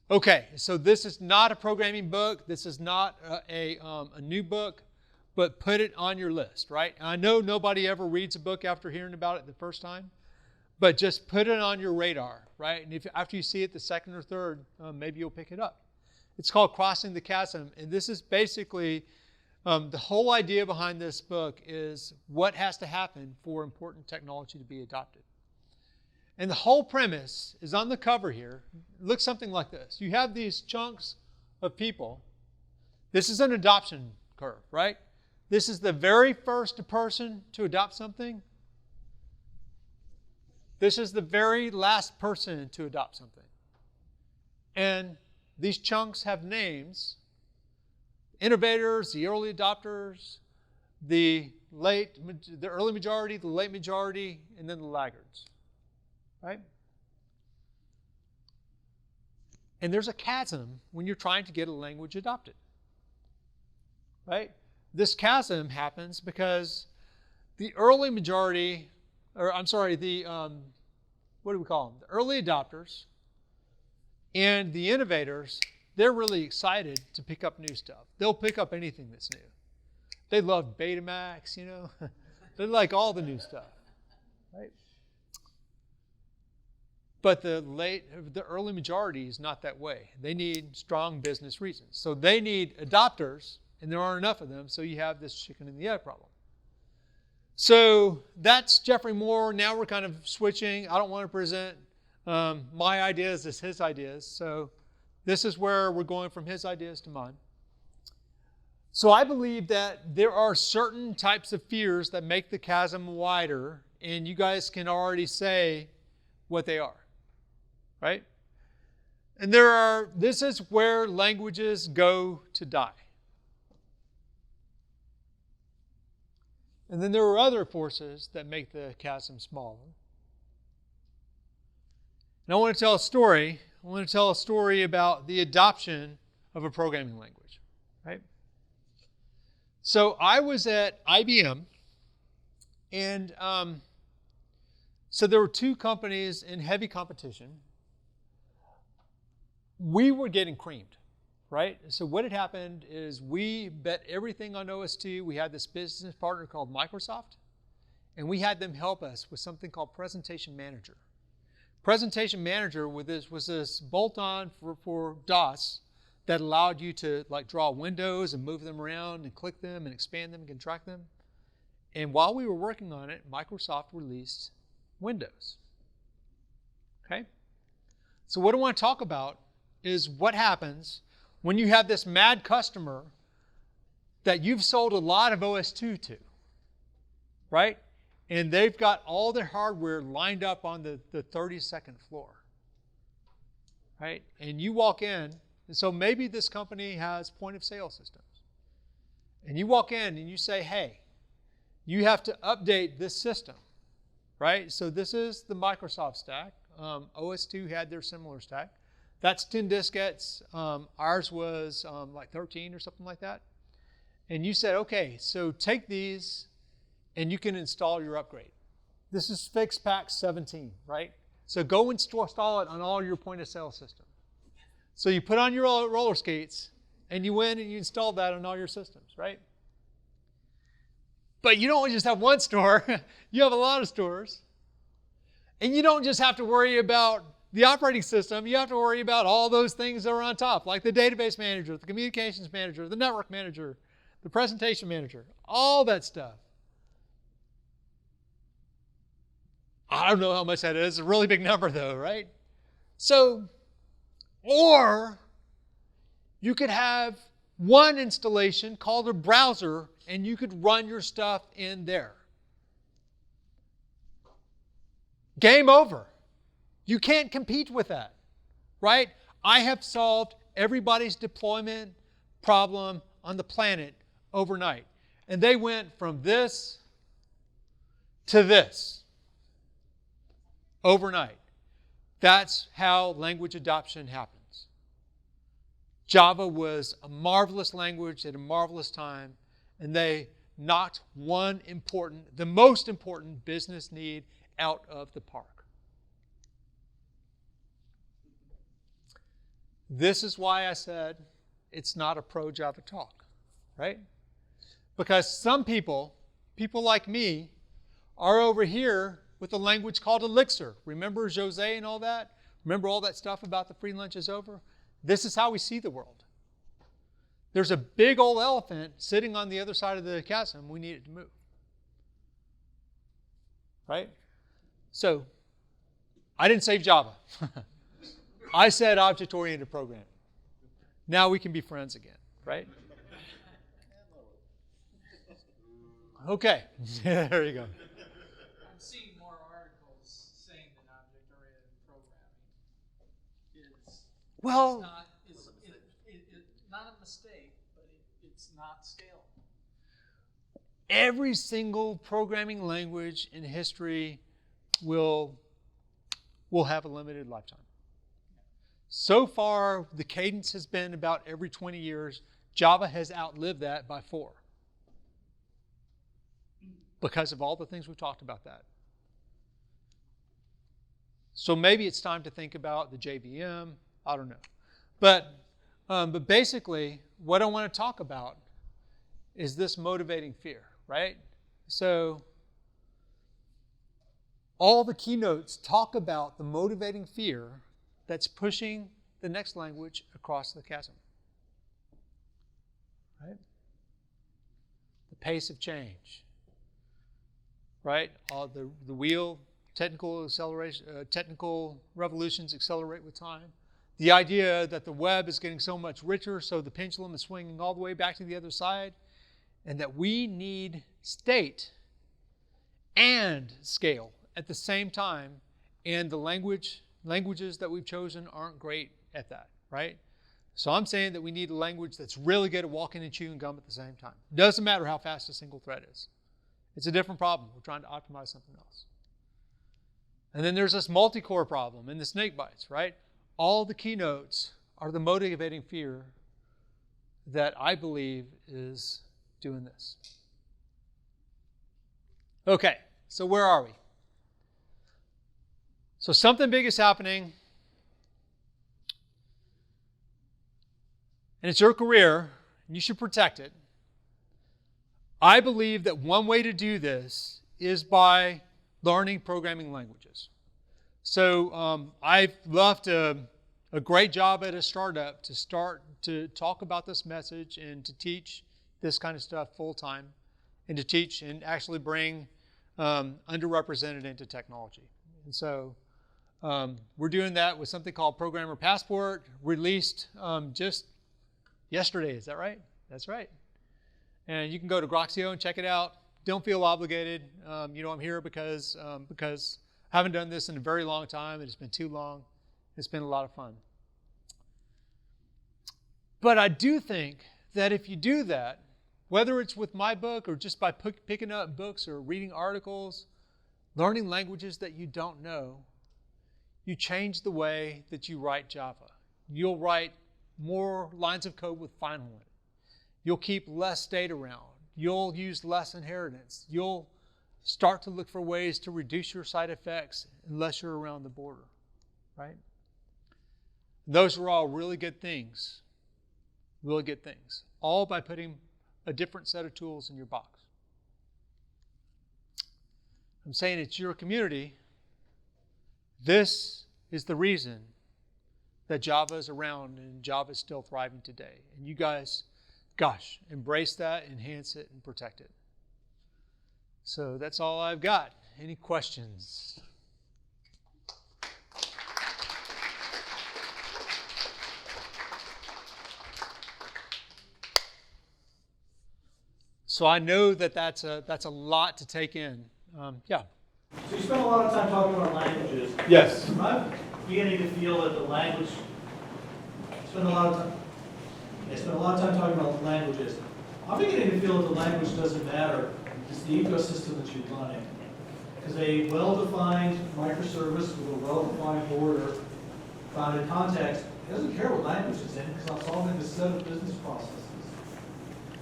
S1: Okay, so this is not a programming book. This is not a new book, but put it on your list, right? And I know nobody ever reads a book after hearing about it the first time, but just put it on your radar, right? And if after you see it the second or third, maybe you'll pick it up. It's called Crossing the Chasm, and this is basically the whole idea behind this book is what has to happen for important technology to be adopted. And the whole premise is on the cover here. It looks something like this. You have these chunks of people. This is an adoption curve, right? This is the very first person to adopt something. This is the very last person to adopt something. And these chunks have names. Innovators, the early adopters, the early majority, the late majority, and then the laggards. Right? And there's a chasm when you're trying to get a language adopted. right? This chasm happens because the early majority, or I'm sorry, what do we call them? The early adopters and the innovators, they're really excited to pick up new stuff. They'll pick up anything that's new. They love Betamax, you know. They like all the new stuff, right? But the early majority is not that way. They need strong business reasons. So they need adopters, and there aren't enough of them, so you have this chicken and the egg problem. So that's Jeffrey Moore. Now we're kind of switching. I don't want to present my ideas as his ideas. So this is where we're going from his ideas to mine. So I believe that there are certain types of fears that make the chasm wider, and you guys can already say what they are, right? And this is where languages go to die. And then there are other forces that make the chasm smaller. And I want to tell a story. I want to tell a story about the adoption of a programming language, right? So I was at IBM, and so there were two companies in heavy competition. We were getting creamed, right? So what had happened is we bet everything on OS2. We had this business partner called Microsoft, and we had them help us with something called Presentation Manager. Presentation Manager was this bolt-on for DOS that allowed you to like draw windows and move them around and click them and expand them and contract them. And while we were working on it, Microsoft released Windows. Okay? So what I want to talk about is what happens when you have this mad customer that you've sold a lot of OS2 to, right? And they've got all their hardware lined up on the 32nd floor, right? And you walk in, and so maybe this company has point of sale systems. And you walk in and you say, hey, you have to update this system, right? So this is the Microsoft stack. OS2 had their similar stack. That's 10 diskettes. Ours was like 13 or something like that. And you said, okay, so take these and you can install your upgrade. This is FixPack 17, right? So go install it on all your point of sale systems. So you put on your roller skates and you went and you installed that on all your systems, right? But you don't just have one store, you have a lot of stores. And you don't just have to worry about the operating system, you have to worry about all those things that are on top, like the database manager, the communications manager, the network manager, the presentation manager, all that stuff. I don't know how much that is. It's a really big number though, right? So, or you could have one installation called a browser and you could run your stuff in there. Game over. You can't compete with that, right? I have solved everybody's deployment problem on the planet overnight. And they went from this to this overnight. That's how language adoption happens. Java was a marvelous language at a marvelous time, and they knocked the most important business need out of the park. This is why I said it's not a pro-Java talk, right? Because some people like me, are over here with a language called Elixir. Remember Jose and all that? Remember all that stuff about the free lunch is over? This is how we see the world. There's a big old elephant sitting on the other side of the chasm. We need it to move. Right? So, I didn't say Java. I said object-oriented programming. Now we can be friends again, right? Okay, there you go.
S2: I'm seeing more articles saying that object-oriented programming is not a mistake, but it's not scalable.
S1: Every single programming language in history will have a limited lifetime. So far, the cadence has been about every 20 years. Java has outlived that by 4 because of all the things we've talked about that. So maybe it's time to think about the JVM. I don't know. But basically, what I want to talk about is this motivating fear, right? So all the keynotes talk about the motivating fear that's pushing the next language across the chasm, right? The pace of change, right? All the wheel, technical acceleration, technical revolutions accelerate with time. The idea that the web is getting so much richer, so the pendulum is swinging all the way back to the other side, and that we need state and scale at the same time, and the languages that we've chosen aren't great at that, right? So I'm saying that we need a language that's really good at walking and chewing gum at the same time. Doesn't matter how fast a single thread is. It's a different problem. We're trying to optimize something else. And then there's this multi-core problem in the snake bites, right? All the keynotes are the motivating fear that I believe is doing this. Okay, so where are we? So something big is happening, and it's your career, and you should protect it. I believe that one way to do this is by learning programming languages. So I've left a great job at a startup to start to talk about this message and to teach this kind of stuff full time, and to teach and actually bring underrepresented into technology. And so we're doing that with something called Programmer Passport, released just yesterday. Is that right? That's right. And you can go to Groxio and check it out. Don't feel obligated. I'm here because I haven't done this in a very long time. It's been too long. It's been a lot of fun. But I do think that if you do that, whether it's with my book or just by picking up books or reading articles, learning languages that you don't know, you change the way that you write Java. You'll write more lines of code with final in it. You'll keep less state around. You'll use less inheritance. You'll start to look for ways to reduce your side effects unless you're around the border, right? Those are all really good things. Really good things. All by putting a different set of tools in your box. I'm saying it's your community. This is the reason that Java is around and Java is still thriving today. And you guys, gosh, embrace that, enhance it, and protect it. So that's all I've got. Any questions? So I know that that's a lot to take in. Yeah.
S3: So you spend a lot of time talking about languages.
S1: Yes.
S3: I'm beginning to feel that the language. Spend a lot of time talking about languages. I'm beginning to feel that the language doesn't matter. It's the ecosystem that you're running. Because a well-defined microservice with a well-defined border found in context, it doesn't care what language it's in because I'm solving a set of business processes.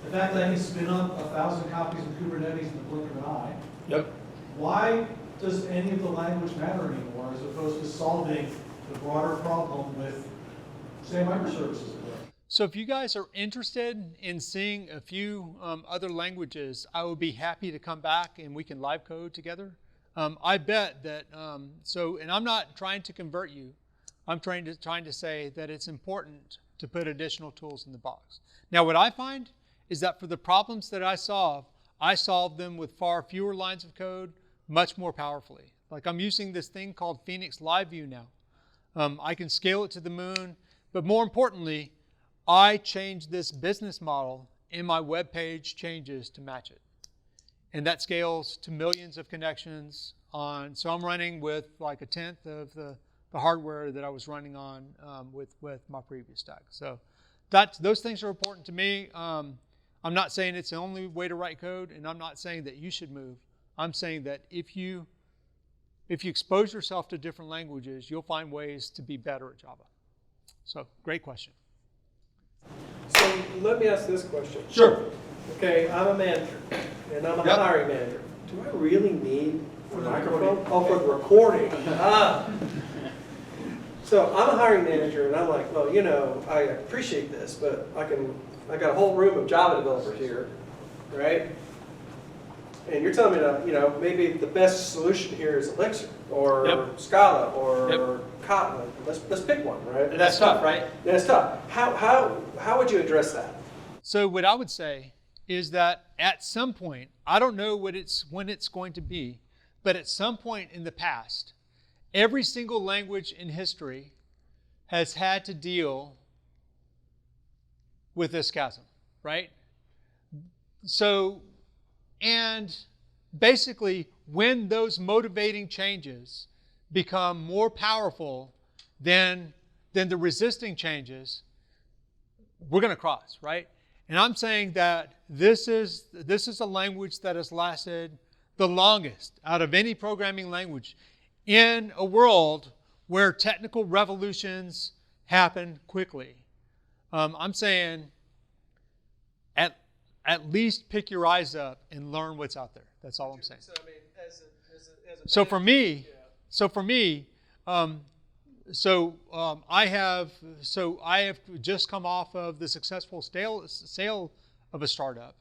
S3: The fact that I can spin up 1,000 copies of Kubernetes in the blink of an eye.
S4: Yep.
S3: Why does any of the language matter anymore as opposed to solving the broader problem with, say, microservices?
S1: So if you guys are interested in seeing a few other languages, I would be happy to come back and we can live code together. I bet that, and I'm not trying to convert you. I'm trying to say that it's important to put additional tools in the box. Now what I find is that for the problems that I solve them with far fewer lines of code, much more powerfully. Like I'm using this thing called Phoenix Live View now. I can scale it to the moon, but more importantly, I change this business model and my web page changes to match it. And that scales to millions of connections on, so I'm running with like 1/10 of the hardware that I was running on with my previous stack. So those things are important to me. I'm not saying it's the only way to write code, and I'm not saying that you should move. I'm saying that if you expose yourself to different languages, you'll find ways to be better at Java. So great question.
S4: So let me ask this question.
S3: Sure.
S4: Okay, I'm a manager, and I'm a
S1: Yep.
S4: hiring manager. Do I really need a
S3: For the
S4: microphone?
S3: recording.
S4: Oh, for the recording. Ah. So I'm a hiring manager, and I'm like, well, you know, I appreciate this, but I got a whole room of Java developers here, right? And you're telling me that, you know, maybe the best solution here is Elixir, or
S1: Yep.
S4: Scala, or
S1: Yep.
S4: Kotlin. Let's pick one, right?
S1: And that's tough, right?
S4: That's tough. How would you address that?
S1: So what I would say is that at some point, I don't know when it's going to be, but at some point in the past, every single language in history has had to deal with this chasm, right? So, and basically, when those motivating changes become more powerful than the resisting changes, we're going to cross, right? And I'm saying that this is a language that has lasted the longest out of any programming language in a world where technical revolutions happen quickly. I'm saying at least pick your eyes up and learn what's out there. That's all I'm saying.
S4: So I mean, as a
S1: So for me,
S4: yeah.
S1: I have just come off of the successful sale of a startup.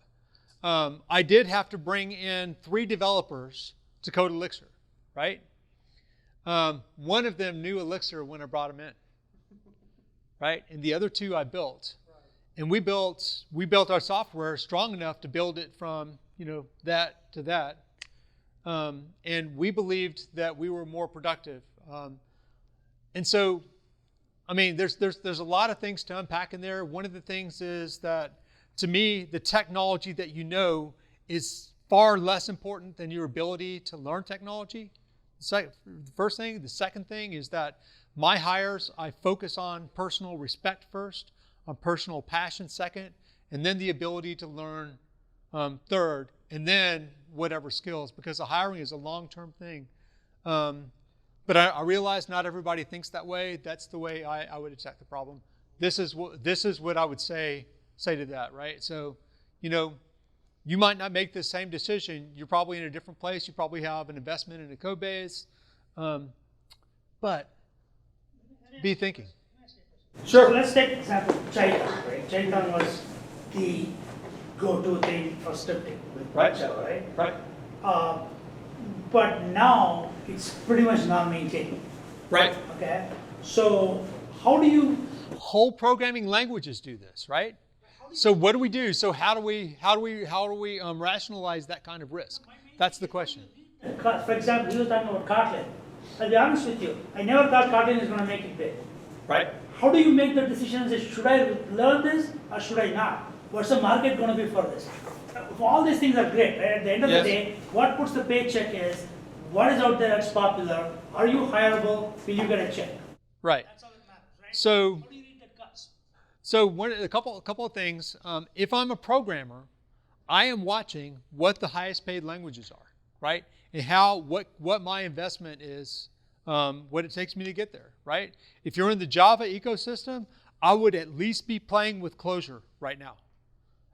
S1: I did have to bring in 3 developers to code Elixir, right? One of them knew Elixir when I brought him in, right? And the other 2 I built. And we built our software strong enough to build it from, you know, that to that. And we believed that we were more productive. And so, I mean, there's a lot of things to unpack in there. One of the things is that, to me, the technology that you know is far less important than your ability to learn technology. The first thing. The second thing is that my hires, I focus on personal respect first, on personal passion second, and then the ability to learn third, and then whatever skills, because the hiring is a long-term thing. But I realize not everybody thinks that way. That's the way I would attack the problem. This is what I would say to that, right? So, you know, you might not make the same decision. You're probably in a different place. You probably have an investment in a code base. But be thinking.
S5: Sure. So let's take example Jaitan, right? Jaitan was the go-to thing for scripting with
S1: Right.
S5: Java, right?
S1: Right.
S5: But now it's pretty much non-maintained.
S1: Right.
S5: Okay. So how do you?
S1: Whole programming languages do this, right? So what do we do? So how do we rationalize that kind of risk? That's the question.
S5: For example, you were talking about Kotlin. I'll be honest with you. I never thought Kotlin is going to make it big.
S1: Right.
S5: How do you make the decision? Say, should I learn this or should I not? What's the market going to be for this? All these things are great, right? At the end of
S1: Yes.
S5: the day, what puts the paycheck is what is out there that's popular. Are you hireable? Will you get a check?
S1: Right.
S5: That's all that matters, right?
S1: So
S5: How do you read that cuts?
S1: So a couple of things. If I'm a programmer, I am watching what the highest paid languages are, right? And what my investment is, what it takes me to get there, right? If you're in the Java ecosystem, I would at least be playing with Clojure right now.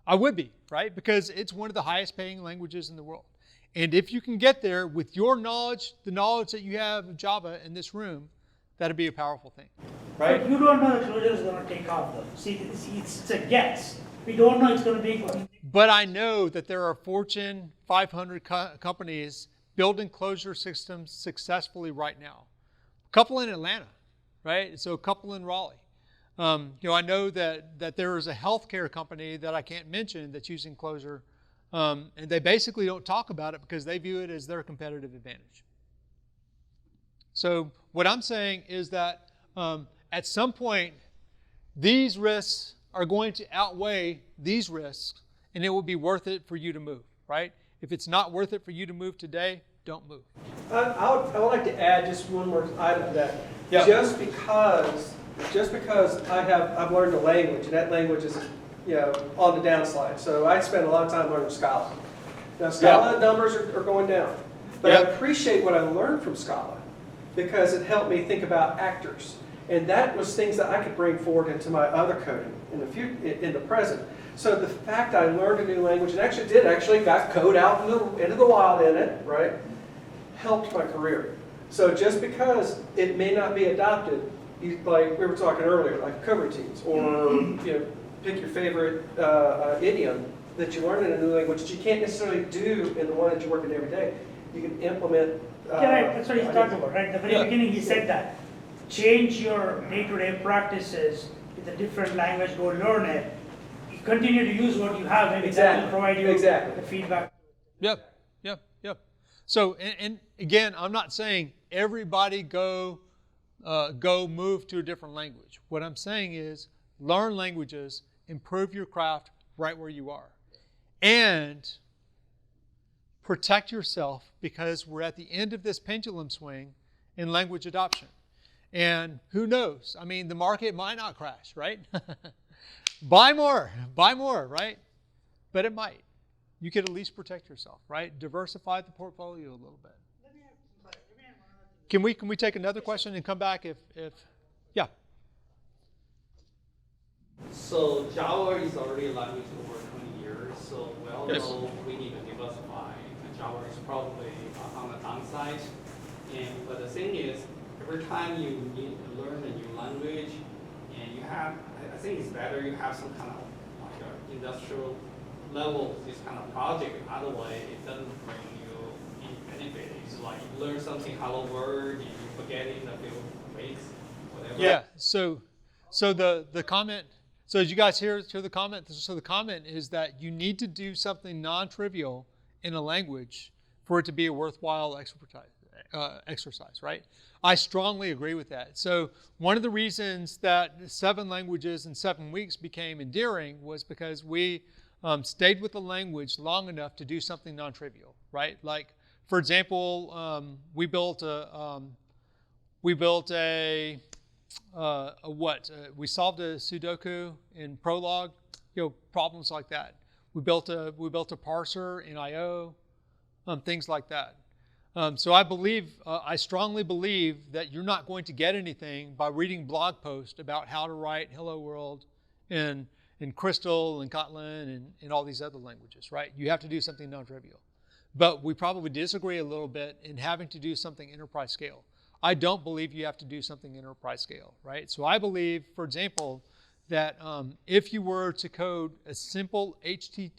S1: I would be, right? Because it's one of the highest paying languages in the world. And if you can get there with your knowledge, the knowledge that you have of Java in this room, that'd be a powerful thing. Right?
S5: But you don't know the Clojure is going to take off though. See, it's a guess. We don't know it's going to be.
S1: But I know that there are Fortune 500 companies building Clojure systems successfully right now. A couple in Atlanta, right? So a couple in Raleigh. I know that there is a healthcare company that I can't mention that's using Clojure, and they basically don't talk about it because they view it as their competitive advantage. So what I'm saying is that at some point, these risks are going to outweigh these risks, and it will be worth it for you to move, right? If it's not worth it for you to move today, don't move.
S4: I would like to add just one more item to that.
S1: Yeah.
S4: Just because I've learned a language, and that language is, on the downslide. So I spend a lot of time learning Scala. Now Scala numbers are going down, but I appreciate what I learned from Scala because it helped me think about actors. And that was things that I could bring forward into my other coding in the present. So the fact I learned a new language and actually got code out into the wild in it, right, helped my career. So just because it may not be adopted, like we were talking earlier, like coroutines, or pick your favorite idiom that you learn in a new language that you can't necessarily do in the one that you're working every day. You can implement.
S5: Yeah, right. That's what he's talking about, right? At the very beginning, he said that. Change your day-to-day practices with a different language, go learn it. You continue to use what you have, and that will provide you the feedback.
S1: Yep. So, and again, I'm not saying everybody go move to a different language. What I'm saying is learn languages, improve your craft right where you are. And protect yourself, because we're at the end of this pendulum swing in language adoption. And who knows? I mean, the market might not crash, right? Buy more, right? But it might. You could at least protect yourself, right? Diversify the portfolio a little bit. Can we take another question and come back if yeah.
S6: So Java is already a language over 20 years, so we all
S1: Yes.
S6: know we need to diversify. And Java is probably on the downside. But the thing is, every time you need to learn a new language, and you have, I think it's better you have some kind of like a industrial level, this kind of project. Otherwise, it doesn't bring you any benefit. It's like you learn something, hello world, and you forget it in a few weeks, whatever.
S1: Yeah. So the comment. So as you guys hear the comment, so the comment is that you need to do something non-trivial in a language for it to be a worthwhile exercise, right? I strongly agree with that. So one of the reasons that 7 languages in 7 weeks became endearing was because we stayed with the language long enough to do something non-trivial, right? Like, for example, we built a we solved a Sudoku in Prolog, problems like that. We built a parser in I/O, things like that. So I strongly believe that you're not going to get anything by reading blog posts about how to write Hello World in Crystal and Kotlin and all these other languages, right? You have to do something non-trivial. But we probably disagree a little bit in having to do something enterprise scale. I don't believe you have to do something enterprise scale, right? So I believe, for example, that if you were to code a simple OTP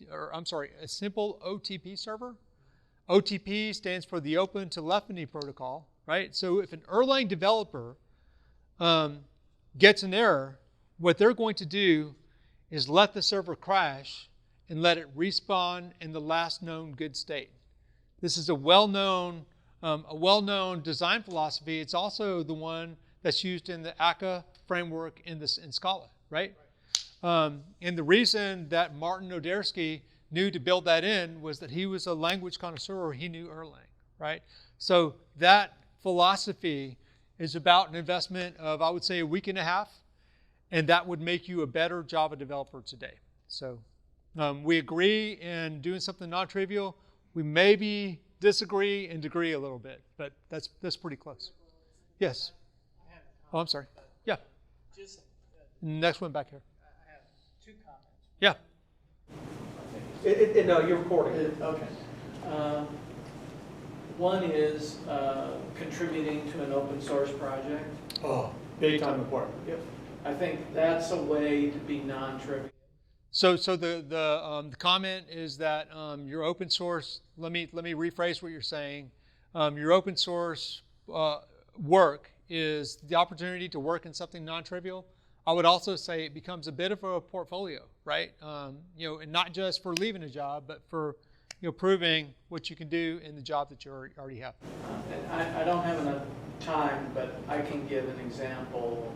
S1: server, OTP stands for the Open Telephony Protocol, right? So if an Erlang developer gets an error, what they're going to do is let the server crash and let it respawn in the last known good state. This is a well-known design philosophy. It's also the one that's used in the akka framework in Scala, right? And the reason that Martin Odersky knew to build that in was that he was a language connoisseur. He knew Erlang, right? So that philosophy is about an investment of, I would say, a week and a half, and that would make you a better Java developer today. So we agree in doing something non-trivial. We maybe disagree and degree a little bit, but that's pretty close. Yes. Oh, I'm sorry. Yeah. Next one back here.
S2: I have 2 comments.
S1: Yeah.
S4: No, you're recording.
S2: Okay. One is contributing to an open source project.
S3: Oh, big time important.
S2: Yep. I think that's a way to be non-trivial.
S1: So the comment is that your open source. Let me rephrase what you're saying. Your open source work is the opportunity to work in something non-trivial. I would also say it becomes a bit of a portfolio, right? And not just for leaving a job, but for proving what you can do in the job that you already have.
S2: And I don't have enough time, but I can give an example.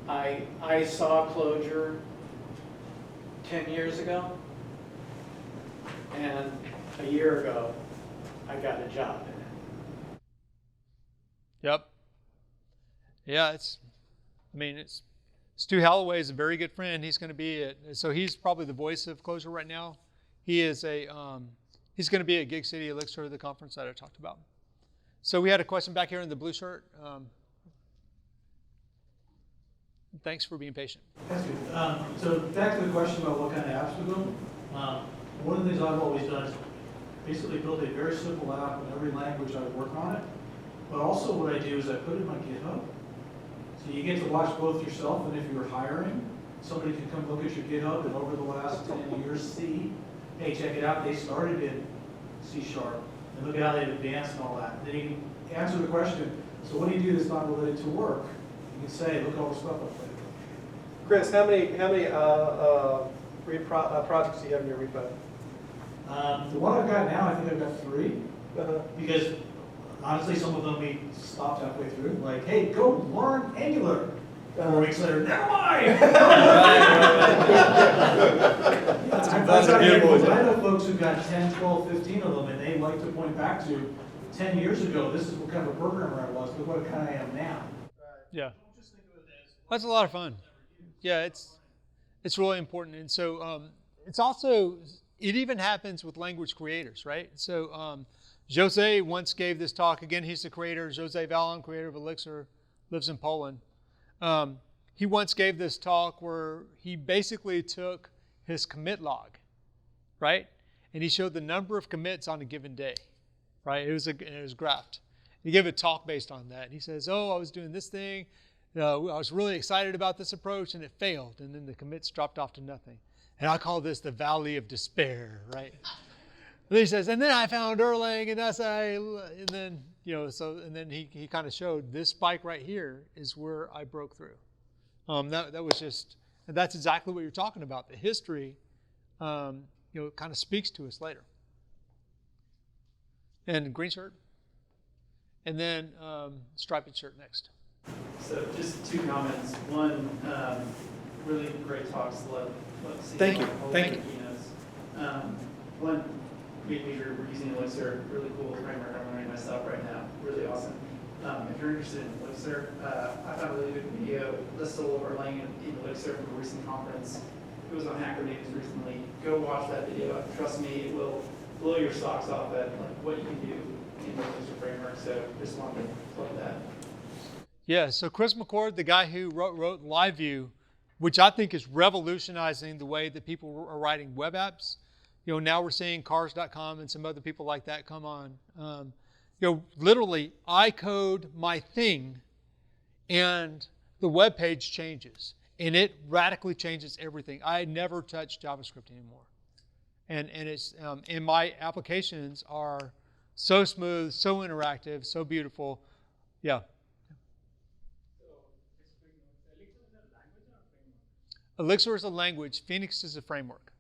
S2: I saw Clojure 10 years ago, and a year ago, I got a job in it.
S1: Yep. Yeah, Stu Holloway is a very good friend. He's going to be so he's probably the voice of Clojure right now. He is he's going to be at Gig City Elixir, the conference that I talked about. So we had a question back here in the blue shirt. thanks for being patient.
S3: That's good. So back to the question about what kind of apps we build. One of the things I've always done is basically build a very simple app in every language I work on it. But also what I do is I put it in my GitHub. So you get to watch both yourself, and if you're hiring, somebody can come look at your GitHub and over the last 10 years see, hey, check it out, they started in C#, and look at how they've advanced and all that. And then you can answer the question, so what do you do that's not related to work? You can say, look at all the stuff I've played.
S4: Chris, how many projects do you have in your repo?
S3: The one I've got now, I think I've got 3.
S4: Uh-huh.
S3: Because honestly, some of them we stopped halfway through. Like, hey, go learn Angular. 4 weeks later, never mind. I know folks who've got 10, 12, 15 of them, and they like to point back to 10 years ago, this is what kind of a programmer I was, look what kind I am now.
S1: Yeah. That's a lot of fun. Yeah, it's really important. And so it's also, it even happens with language creators, right? So Jose once gave this talk. Again, he's the creator, Jose Vallon, creator of Elixir, lives in Poland. He once gave this talk where he basically took his commit log, right? And he showed the number of commits on a given day, right? It was graphed. He gave a talk based on that. And he says, I was doing this thing. I was really excited about this approach, and it failed. And then the commits dropped off to nothing. And I call this the valley of despair, right? And he says, and then I found Erlang, and then and then he kind of showed this spike right here is where I broke through. That was just, and that's exactly what you're talking about. The history, kind of speaks to us later. And green shirt, and then striped shirt next.
S7: So just 2 comments. One, really great talks. Love seeing
S4: Thank you.
S7: all
S4: Thank
S7: the
S4: you.
S7: keynotes. One, we're using Elixir, really cool framework. I'm learning myself right now. Really awesome. If you're interested in Elixir, I found a really good video, Listable Erlang in Elixir from a recent conference. It was on Hacker News recently. Go watch that video. Trust me, it will blow your socks off at what you can do in the Elixir framework. So just wanted to plug that.
S1: Yeah, so Chris McCord, the guy who wrote LiveView, which I think is revolutionizing the way that people are writing web apps. Now we're seeing cars.com and some other people like that come on. Literally, I code my thing, and the web page changes, and it radically changes everything. I never touch JavaScript anymore, and it's and my applications are so smooth, so interactive, so beautiful. Yeah. Elixir is a language. Phoenix is a framework.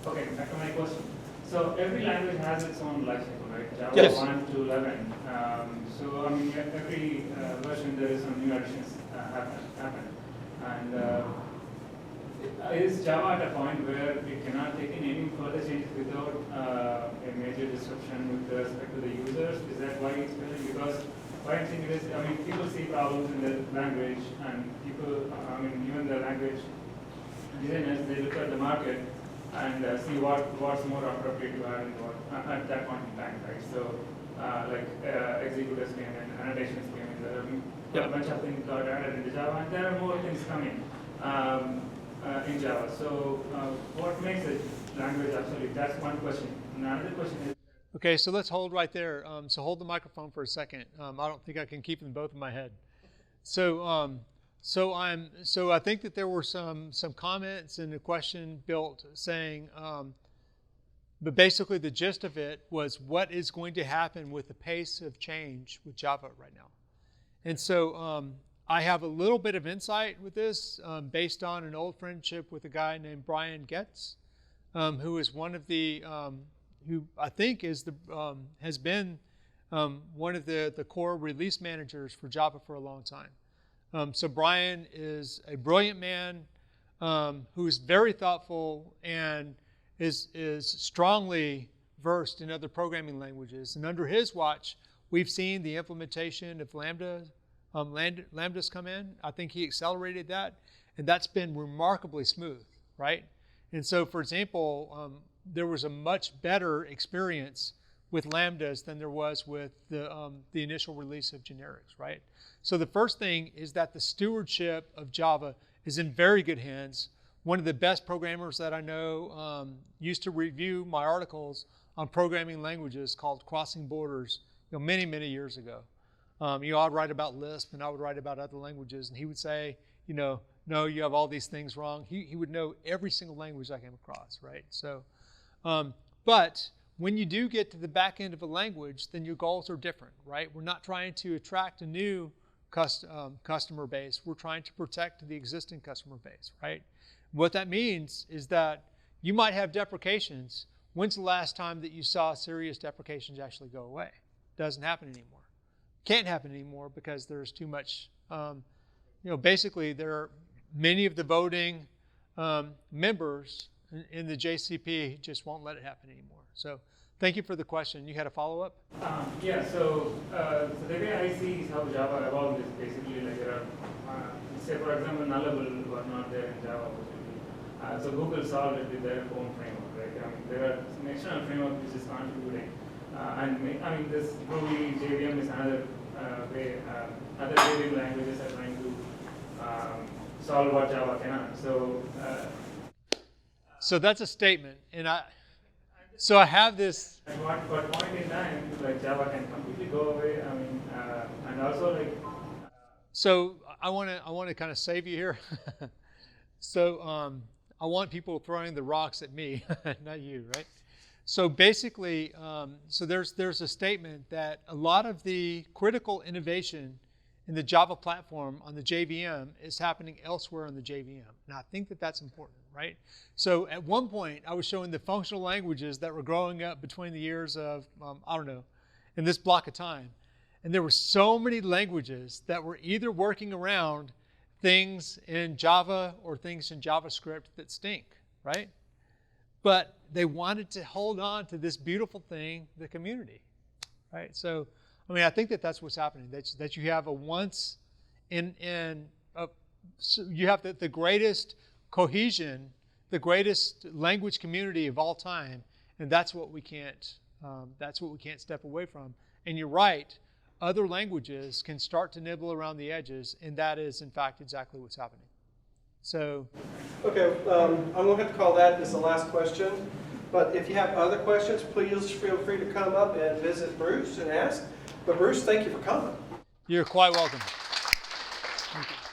S8: Okay, back to my question. So every language has its own lifecycle, right? Java
S1: Yes.
S8: 1 to 11. So every version there is some new additions happen. And is Java at a point where it cannot take in any further changes without a major disruption with respect to the users? Is that why it's failing? Because what I'm saying is, people see problems in the language, and people, even the language designers, they look at the market and see what's more appropriate to add at that point in time, right? So, executors came in, annotations came in, a bunch of things got added into Java, and there are more things coming in Java. So, what makes a language obsolete? That's one question. Another question is.
S1: Okay, so let's hold right there. So hold the microphone for a second. I don't think I can keep them both in my head. So I think that there were some comments and a question built saying, but basically the gist of it was what is going to happen with the pace of change with Java right now. And so I have a little bit of insight with this based on an old friendship with a guy named Brian Getz, who is one of the who I think is has been one of the core release managers for Java for a long time. So Brian is a brilliant man who is very thoughtful and is strongly versed in other programming languages. And under his watch, we've seen the implementation of Lambdas come in. I think he accelerated that, and that's been remarkably smooth, right? And so, for example, there was a much better experience with lambdas than there was with the initial release of generics, right? So the first thing is that the stewardship of Java is in very good hands. One of the best programmers that I know used to review my articles on programming languages called Crossing Borders, many, many years ago. I'd write about Lisp and I would write about other languages, and he would say, no, you have all these things wrong. He would know every single language I came across, right? So, but when you do get to the back end of a language, then your goals are different, right? We're not trying to attract a new customer base. We're trying to protect the existing customer base, right? What that means is that you might have deprecations. When's the last time that you saw serious deprecations actually go away? Doesn't happen anymore. Can't happen anymore because there's too much, basically there are many of the voting members in the JCP just won't let it happen anymore. So thank you for the question. You had a follow-up?
S8: Yeah, so the way I see is how Java evolved is basically like there are, say for example, nullable were not there in Java originally. So Google solved it with their own framework, right? I mean, there are some external framework which is contributing. This Groovy JVM is another way, other JVM languages are trying to solve what Java cannot.
S1: So that's a statement, and I have this.
S8: At what point in time, like Java can completely go away? And also like.
S1: So I want to kind of save you here. So I want people throwing the rocks at me, not you, right? So basically, so there's a statement that a lot of the critical innovation in the Java platform on the JVM is happening elsewhere on the JVM. And I think that that's important, right? So at one point, I was showing the functional languages that were growing up between the years of, in this block of time. And there were so many languages that were either working around things in Java or things in JavaScript that stink, right? But they wanted to hold on to this beautiful thing, the community, right? So, I think that that's what's happening. That you have a once so you have the greatest cohesion, the greatest language community of all time, and that's what we can't step away from. And you're right, other languages can start to nibble around the edges, and that is in fact exactly what's happening. So.
S4: Okay, I'm going to have to call that as the last question. But if you have other questions, please feel free to come up and visit Bruce and ask. But Bruce, thank you for coming.
S1: You're quite welcome. Thank you.